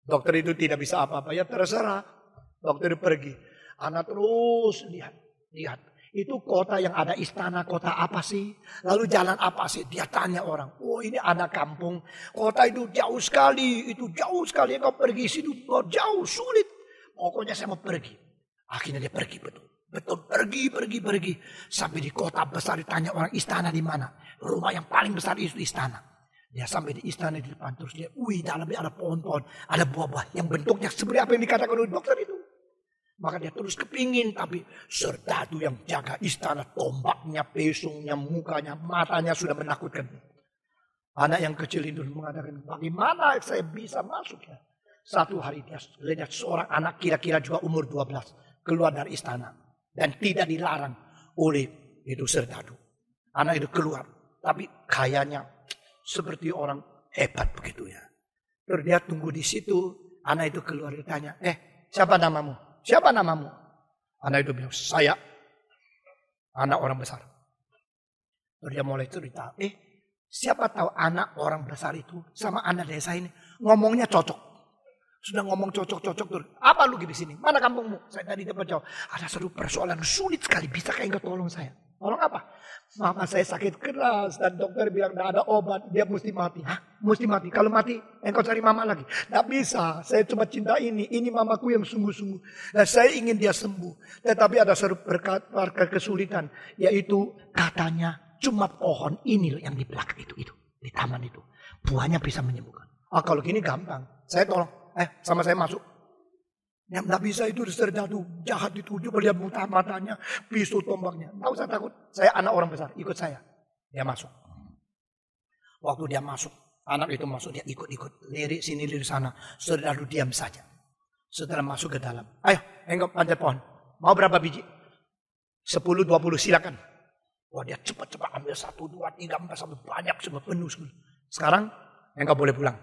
Dokter itu tidak bisa apa-apa. Ya terserah. Dokter pergi. Anak terus lihat. Itu kota yang ada istana, kota apa sih? Lalu jalan apa sih? Dia tanya orang. Oh ini anak kampung. Kota itu jauh sekali. Kau pergi situ jauh, sulit. Pokoknya saya mau pergi. Akhirnya dia pergi betul. Pergi. Sampai di kota besar ditanya orang istana di mana. Rumah yang paling besar itu istana. Dia sampai di istana di depan. Terus dia, dalamnya ada pohon-pohon. Ada buah-buah yang bentuknya seperti apa yang dikatakan oleh dokter itu. Maka dia terus kepingin, tapi serdadu yang jaga istana, tombaknya, pesungnya, mukanya, matanya sudah menakutkan. Anak yang kecil itu mengatakan, bagaimana saya bisa masuk ya? Satu hari dia lihat seorang anak kira-kira juga umur 12 keluar dari istana. Dan tidak dilarang oleh itu serdadu. Anak itu keluar. Tapi kayaknya seperti orang hebat begitu ya. Terus dia tunggu di situ. Anak itu keluar ditanya, siapa namamu? Siapa namamu? Anak itu bilang, saya anak orang besar. Terus dia mulai cerita, siapa tahu anak orang besar itu sama anak desa ini ngomongnya cocok. Sudah ngomong cocok-cocok terus. Apa lu di sini? Mana kampungmu? Saya tadi dapat jawab. Ada satu persoalan sulit sekali. Bisa kayak enggak tolong saya? Tolong apa? Mama saya sakit keras dan dokter bilang tidak ada obat. Dia mesti mati. Hah? Mesti mati. Kalau mati, engkau cari mama lagi. Tidak bisa. Saya cuma cinta ini. Ini mamaku yang sungguh-sungguh. Dan saya ingin dia sembuh. Tetapi ada satu kesulitan. Yaitu katanya cuma pohon ini yang di belakang itu. Di taman itu. Buahnya bisa menyembuhkan. Kalau gini gampang. Saya tolong. Sama saya masuk. Ya, tidak bisa itu serdadu jahat itu. Coba lihat matanya, pisau tombaknya. Tidak usah takut. Saya anak orang besar, ikut saya. Dia masuk. Waktu dia masuk, anak itu masuk, dia ikut-ikut. Lirik sini, lirik sana. Serdadu diam saja. Setelah masuk ke dalam. Ayo, engkau panjat pohon. Mau berapa biji? 10, 20 silakan. Wah, dia cepat-cepat ambil 1, 2, 3, 4, sampai banyak semua penuh. Sekarang, engkau boleh pulang.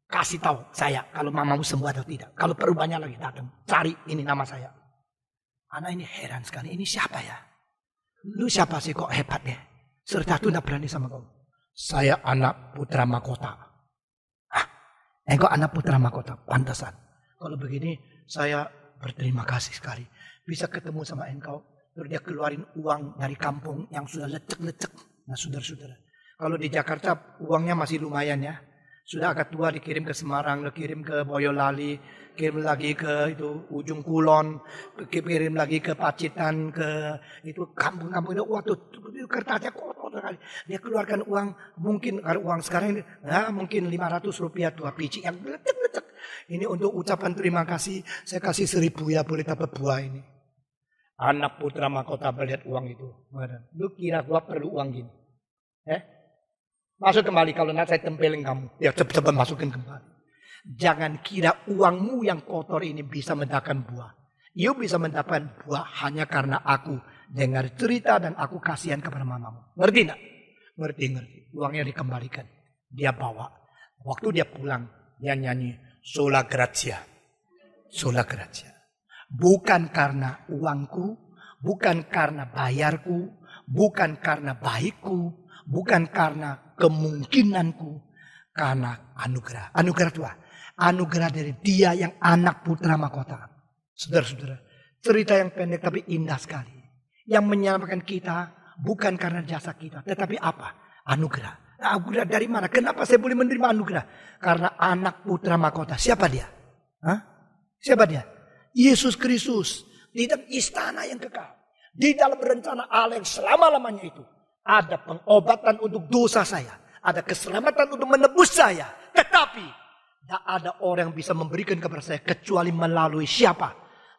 Kasih tahu saya kalau mamamu sembuh atau tidak. Kalau perubahannya lagi datang, cari ini nama saya. Anak ini heran sekali. Ini siapa ya? Lu siapa sih kok hebat ya? Serdadu tidak berani sama kamu. Saya anak putra mahkota. Engkau anak putra mahkota. Pantasan. Kalau begini saya berterima kasih sekali. Bisa ketemu sama engkau. Terus dia keluarin uang dari kampung yang sudah lecek-lecek. Nah saudara-saudara. Kalau di Jakarta uangnya masih lumayan ya. Sudah agak tua dikirim ke Semarang, dikirim ke Boyolali, kirim lagi ke itu Ujung Kulon, kirim lagi ke Pacitan, ke itu kampung-kampung itu. Waktu kertasnya kotor sekali. Dia keluarkan uang, mungkin uang sekarang ini, mungkin 500 rupiah 2 biji yang lecek-lecek. Ini untuk ucapan terima kasih, saya kasih 1000 ya boleh dapat buah ini. Anak putra mahkota melihat uang itu. Lu kira gua perlu uang gini? Masuk kembali kalau nanti saya tempelin kamu. Ya coba masukin kembali. Jangan kira uangmu yang kotor ini bisa mendatangkan buah. You bisa mendapatkan buah hanya karena aku dengar cerita dan aku kasihan kepada mamamu. Ngerti enggak? Ngerti. Uangnya dikembalikan. Dia bawa. Waktu dia pulang, dia nyanyi Sola Grazia. Sola Grazia. Bukan karena uangku, bukan karena bayarku, bukan karena baikku, bukan karena kemungkinanku, karena anugerah. Anugerah Tuhan. Anugerah dari dia yang anak putra mahkota. Saudara-saudara, cerita yang pendek tapi indah sekali. Yang menyelamatkan kita bukan karena jasa kita, tetapi apa? Anugerah. Anugerah dari mana? Kenapa saya boleh menerima anugerah? Karena anak putra mahkota. Siapa dia? Siapa dia? Yesus Kristus. Di dalam istana yang kekal. Di dalam rencana Allah yang selama-lamanya itu. Ada pengobatan untuk dosa saya. Ada keselamatan untuk menebus saya. Tetapi tidak ada orang yang bisa memberikan kepada saya. Kecuali melalui siapa?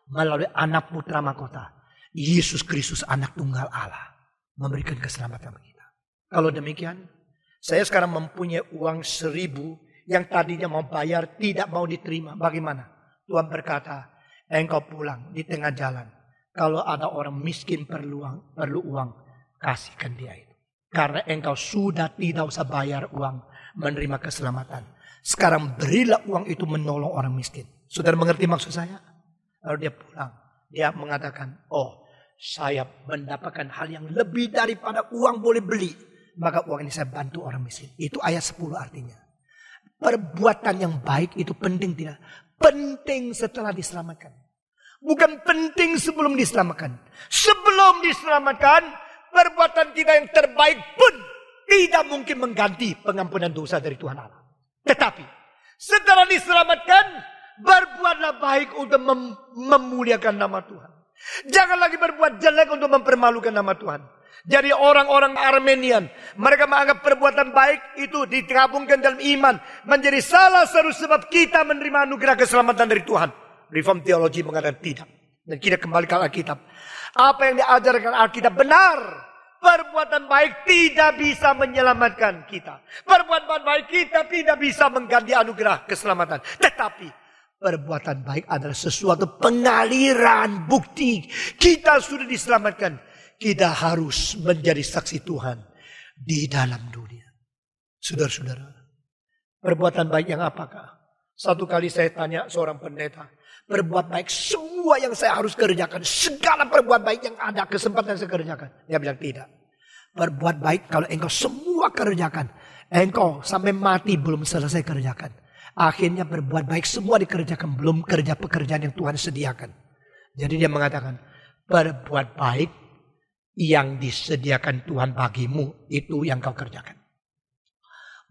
Melalui anak putra mahkota. Yesus Kristus anak tunggal Allah. Memberikan keselamatan bagi kita. Kalau demikian. Saya sekarang mempunyai uang 1000. Yang tadinya mau bayar tidak mau diterima. Bagaimana? Tuhan berkata. Engkau pulang di tengah jalan. Kalau ada orang miskin perlu uang. Kasihkan dia itu. Karena engkau sudah tidak usah bayar uang. Menerima keselamatan. Sekarang berilah uang itu menolong orang miskin. Saudara mengerti maksud saya? Lalu dia pulang. Dia mengatakan. Oh saya mendapatkan hal yang lebih daripada uang boleh beli. Maka uang ini saya bantu orang miskin. Itu ayat 10 artinya. Perbuatan yang baik itu penting tidak? Penting setelah diselamatkan. Bukan penting sebelum diselamatkan. Sebelum diselamatkan. Perbuatan kita yang terbaik pun tidak mungkin mengganti pengampunan dosa dari Tuhan Allah. Tetapi setelah diselamatkan, berbuatlah baik untuk memuliakan nama Tuhan. Jangan lagi berbuat jelek untuk mempermalukan nama Tuhan. Jadi orang-orang Armenian, mereka menganggap perbuatan baik itu digabungkan dalam iman. Menjadi salah satu sebab kita menerima anugerah keselamatan dari Tuhan. Reform teologi mengatakan tidak. Dan kita kembali ke Alkitab. Apa yang diajarkan Alkitab benar. Perbuatan baik tidak bisa menyelamatkan kita. Perbuatan baik kita tidak bisa mengganti anugerah keselamatan. Tetapi perbuatan baik adalah sesuatu pengaliran bukti. Kita sudah diselamatkan. Kita harus menjadi saksi Tuhan di dalam dunia. Saudara-saudara, perbuatan baik yang apakah? Satu kali saya tanya seorang pendeta, berbuat baik semua yang saya harus kerjakan. Segala perbuat baik yang ada kesempatan saya kerjakan. Dia bilang tidak. Berbuat baik kalau engkau semua kerjakan. Engkau sampai mati belum selesai kerjakan. Akhirnya berbuat baik semua dikerjakan. Belum kerja pekerjaan yang Tuhan sediakan. Jadi dia mengatakan, berbuat baik yang disediakan Tuhan bagimu. Itu yang kau kerjakan.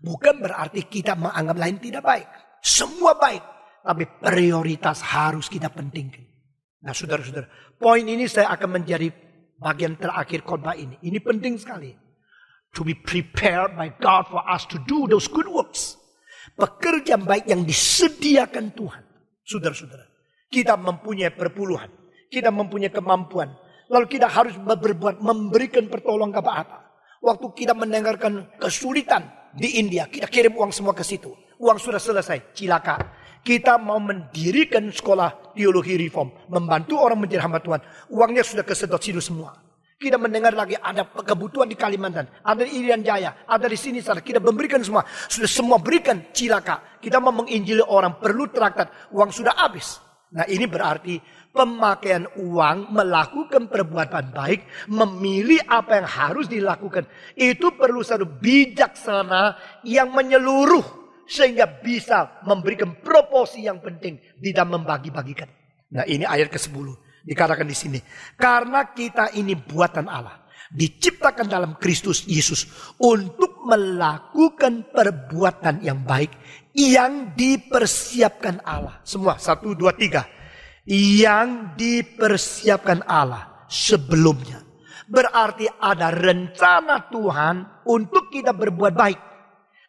Bukan berarti kita menganggap lain tidak baik. Semua baik. Tapi prioritas harus kita pentingkan. Nah saudara-saudara, poin ini saya akan menjadi bagian terakhir khotbah ini. Ini penting sekali. To be prepared by God for us to do those good works. Pekerjaan baik yang disediakan Tuhan. Saudara-saudara, kita mempunyai perpuluhan. Kita mempunyai kemampuan. Lalu kita harus berbuat, memberikan pertolongan kepada apa. Waktu kita mendengarkan kesulitan di India, kita kirim uang semua ke situ. Uang sudah selesai, cilaka. Kita mau mendirikan sekolah teologi reform. Membantu orang menjadi hamba Tuhan. Uangnya sudah kesedot situ semua. Kita mendengar lagi ada kebutuhan di Kalimantan. Ada di Irian Jaya. Ada di sini sana. Kita memberikan semua. Sudah semua berikan cilaka. Kita mau menginjili orang. Perlu traktat. Uang sudah habis. Nah ini berarti pemakaian uang melakukan perbuatan baik. Memilih apa yang harus dilakukan. Itu perlu satu bijaksana yang menyeluruh. Sehingga bisa memberikan proporsi yang penting di dalam membagi-bagikan. Nah ini ayat ke-10. Dikatakan di sini. Karena kita ini buatan Allah. Diciptakan dalam Kristus Yesus. Untuk melakukan perbuatan yang baik. Yang dipersiapkan Allah. Semua 1, 2, 3. Yang dipersiapkan Allah sebelumnya. Berarti ada rencana Tuhan untuk kita berbuat baik.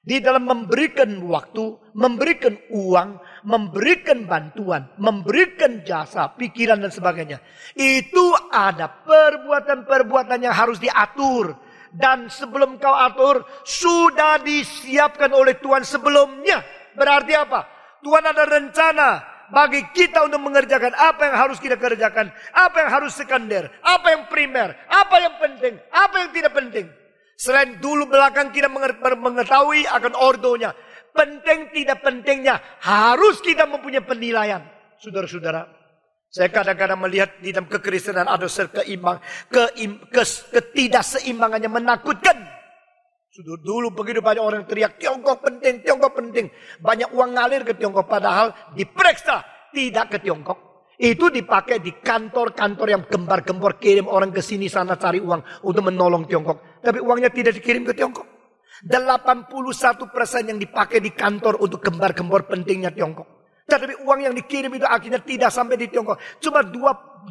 Di dalam memberikan waktu, memberikan uang, memberikan bantuan, memberikan jasa, pikiran dan sebagainya. Itu ada perbuatan-perbuatan yang harus diatur. Dan sebelum kau atur, sudah disiapkan oleh Tuhan sebelumnya. Berarti apa? Tuhan ada rencana bagi kita untuk mengerjakan apa yang harus kita kerjakan. Apa yang harus sekunder, apa yang primer, apa yang penting, apa yang tidak penting. Selain dulu belakang kita mengetahui akan ordonya. Penting tidak pentingnya. Harus kita mempunyai penilaian. Saudara-saudara. Saya kadang-kadang melihat di dalam kekristenan ada ketidakseimbangannya menakutkan. Sudah dulu begitu banyak orang teriak Tiongkok penting, Tiongkok penting. Banyak uang ngalir ke Tiongkok. Padahal diperiksa tidak ke Tiongkok. Itu dipakai di kantor-kantor yang gembar-gembor kirim orang ke sini sana cari uang untuk menolong Tiongkok. Tapi uangnya tidak dikirim ke Tiongkok. 81% yang dipakai di kantor untuk gembar-gembor pentingnya Tiongkok. Tetapi uang yang dikirim itu akhirnya tidak sampai di Tiongkok. Cuma 12%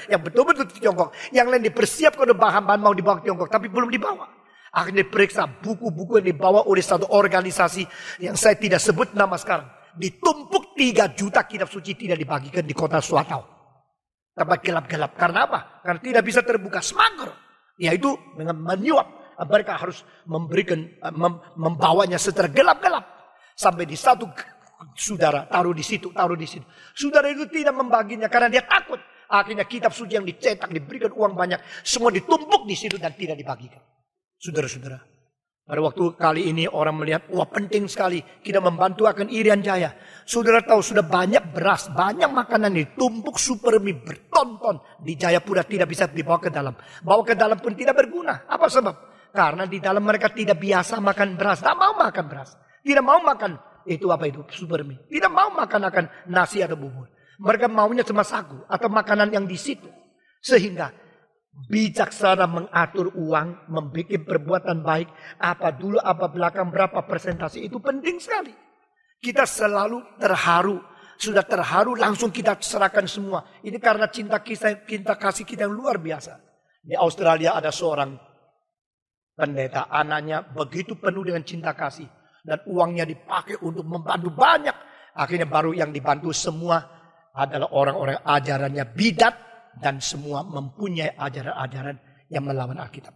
yang betul-betul di Tiongkok. Yang lain dipersiapkan untuk bahan-bahan mau dibawa ke Tiongkok. Tapi belum dibawa. Akhirnya diperiksa buku-buku yang dibawa oleh satu organisasi yang saya tidak sebut nama sekarang. Ditumpuk 3 juta kitab suci tidak dibagikan di kota Swatau. Tempat gelap-gelap. Karena apa? Karena tidak bisa terbuka. Smager. Yaitu dengan menyuap. Mereka harus membawanya secara gelap-gelap. Sampai di satu saudara taruh di situ, taruh di situ. Saudara itu tidak membaginya karena dia takut. Akhirnya kitab suci yang dicetak, diberikan uang banyak. Semua ditumpuk di situ dan tidak dibagikan. Saudara-saudara. Pada waktu kali ini orang melihat, wah penting sekali kita membantu akan Irian Jaya. Saudara tahu sudah banyak beras, banyak makanan ditumpuk supermi bertonton di Jayapura tidak bisa dibawa ke dalam. Bawa ke dalam pun tidak berguna. Apa sebab? Karena di dalam mereka tidak biasa makan beras, tidak mau makan beras. Tidak mau makan itu apa itu supermi. Tidak mau makan akan nasi atau bubur. Mereka maunya cuma sagu atau makanan yang di situ. Sehingga bijaksana mengatur uang, membuat perbuatan baik, apa dulu, apa belakang, berapa persentase, itu penting sekali. Kita selalu terharu, sudah terharu langsung kita serahkan semua. Ini karena cinta kasih kita yang luar biasa. Di Australia ada seorang pendeta, anaknya begitu penuh dengan cinta kasih. Dan uangnya dipakai untuk membantu banyak. Akhirnya baru yang dibantu semua adalah orang-orang ajarannya bidat. Dan semua mempunyai ajaran-ajaran yang melawan Alkitab.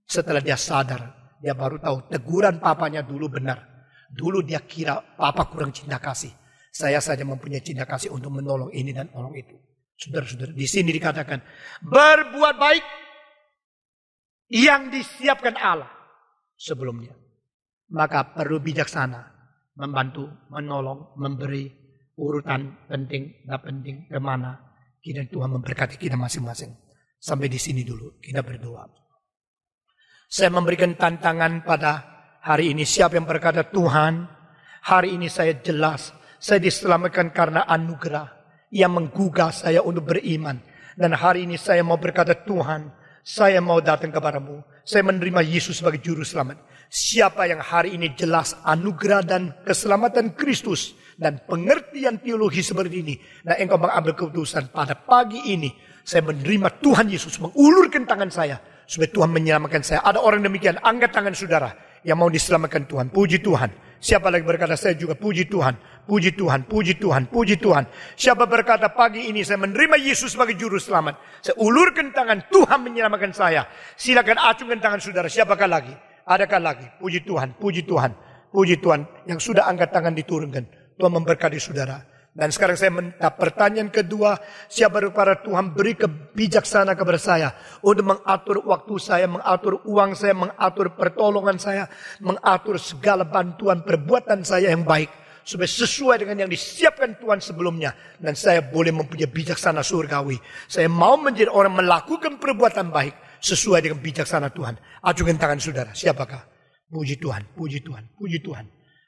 Setelah dia sadar, dia baru tahu teguran papanya dulu benar. Dulu dia kira papa kurang cinta kasih. Saya saja mempunyai cinta kasih untuk menolong ini dan menolong itu. Saudara-saudara, di sini dikatakan, berbuat baik yang disiapkan Allah sebelumnya. Maka perlu bijaksana, membantu, menolong, memberi, urutan penting, gak penting, kemana. Kiranya Tuhan memberkati kita masing-masing. Sampai di sini dulu, kita berdoa. Saya memberikan tantangan pada hari ini. Siapa yang berkata, Tuhan, hari ini saya jelas, saya diselamatkan karena anugerah yang menggugah saya untuk beriman. Dan hari ini saya mau berkata, Tuhan, saya mau datang kepadamu. Saya menerima Yesus sebagai juru selamat. Siapa yang hari ini jelas anugerah dan keselamatan Kristus dan pengertian teologi seperti ini, dan engkau mengambil keputusan pada pagi ini, saya menerima Tuhan Yesus, mengulurkan tangan saya supaya Tuhan menyelamatkan saya. Ada orang demikian, angkat tangan saudara yang mau diselamatkan Tuhan. Puji Tuhan. Siapa lagi berkata, saya juga puji Tuhan, puji Tuhan, puji Tuhan, puji Tuhan. Siapa berkata, pagi ini saya menerima Yesus sebagai juru selamat. Saya ulurkan tangan, Tuhan menyelamatkan saya. Silakan acungkan tangan saudara. Siapakah lagi? Adakah lagi? Puji Tuhan, puji Tuhan, puji Tuhan. Yang sudah angkat tangan diturunkan. Tuhan memberkati saudara. Dan sekarang saya minta pertanyaan kedua. Siapa berkata, Tuhan beri kebijaksanaan kepada saya untuk mengatur waktu saya, mengatur uang saya, mengatur pertolongan saya, mengatur segala bantuan perbuatan saya yang baik. Supaya sesuai dengan yang disiapkan Tuhan sebelumnya. Dan saya boleh mempunyai bijaksana surgawi. Saya mau menjadi orang melakukan perbuatan baik sesuai dengan bijaksana Tuhan. Acungkan tangan saudara. Siapakah? Puji Tuhan, puji Tuhan, puji Tuhan.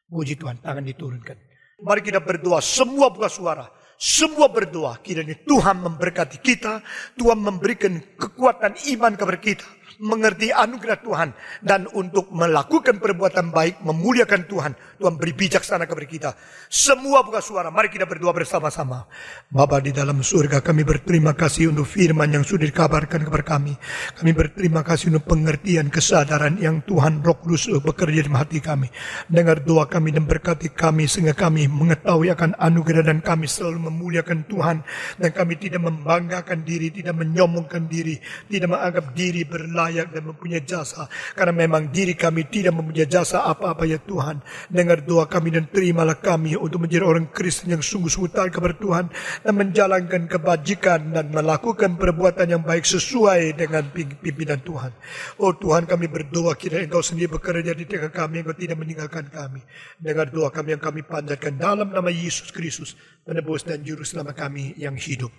Puji Tuhan, tangan diturunkan. Mari kita berdoa, semua buka suara. Semua berdoa, kiranya Tuhan memberkati kita. Tuhan memberikan kekuatan iman kepada kita. Mengerti anugerah Tuhan. Dan untuk melakukan perbuatan baik, memuliakan Tuhan. Tuhan beri bijaksana kepada kita. Semua buka suara, mari kita berdoa bersama-sama. Bapa di dalam surga, kami berterima kasih untuk firman yang sudah dikabarkan kepada kami. Kami berterima kasih untuk pengertian, kesadaran yang Tuhan Roh Kudus bekerja di hati kami. Dengar doa kami dan berkati kami sehingga kami mengetahui akan anugerah dan kami selalu memuliakan Tuhan. Dan kami tidak membanggakan diri, tidak menyombongkan diri, tidak menganggap diri berlayak dan mempunyai jasa. Karena memang diri kami tidak mempunyai jasa apa-apa ya Tuhan. Dengar doa kami dan terimalah kami untuk menjadi orang Kristen yang sungguh-sungguh taat kepada Tuhan. Dan menjalankan kebajikan dan melakukan perbuatan yang baik sesuai dengan pimpinan Tuhan. Oh Tuhan, kami berdoa kiranya Engkau sendiri bekerja di tengah kami. Engkau tidak meninggalkan kami. Dengar doa kami yang kami panjatkan dalam nama Yesus Kristus, penebus dan juru selamat kami yang hidup.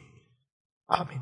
Amin.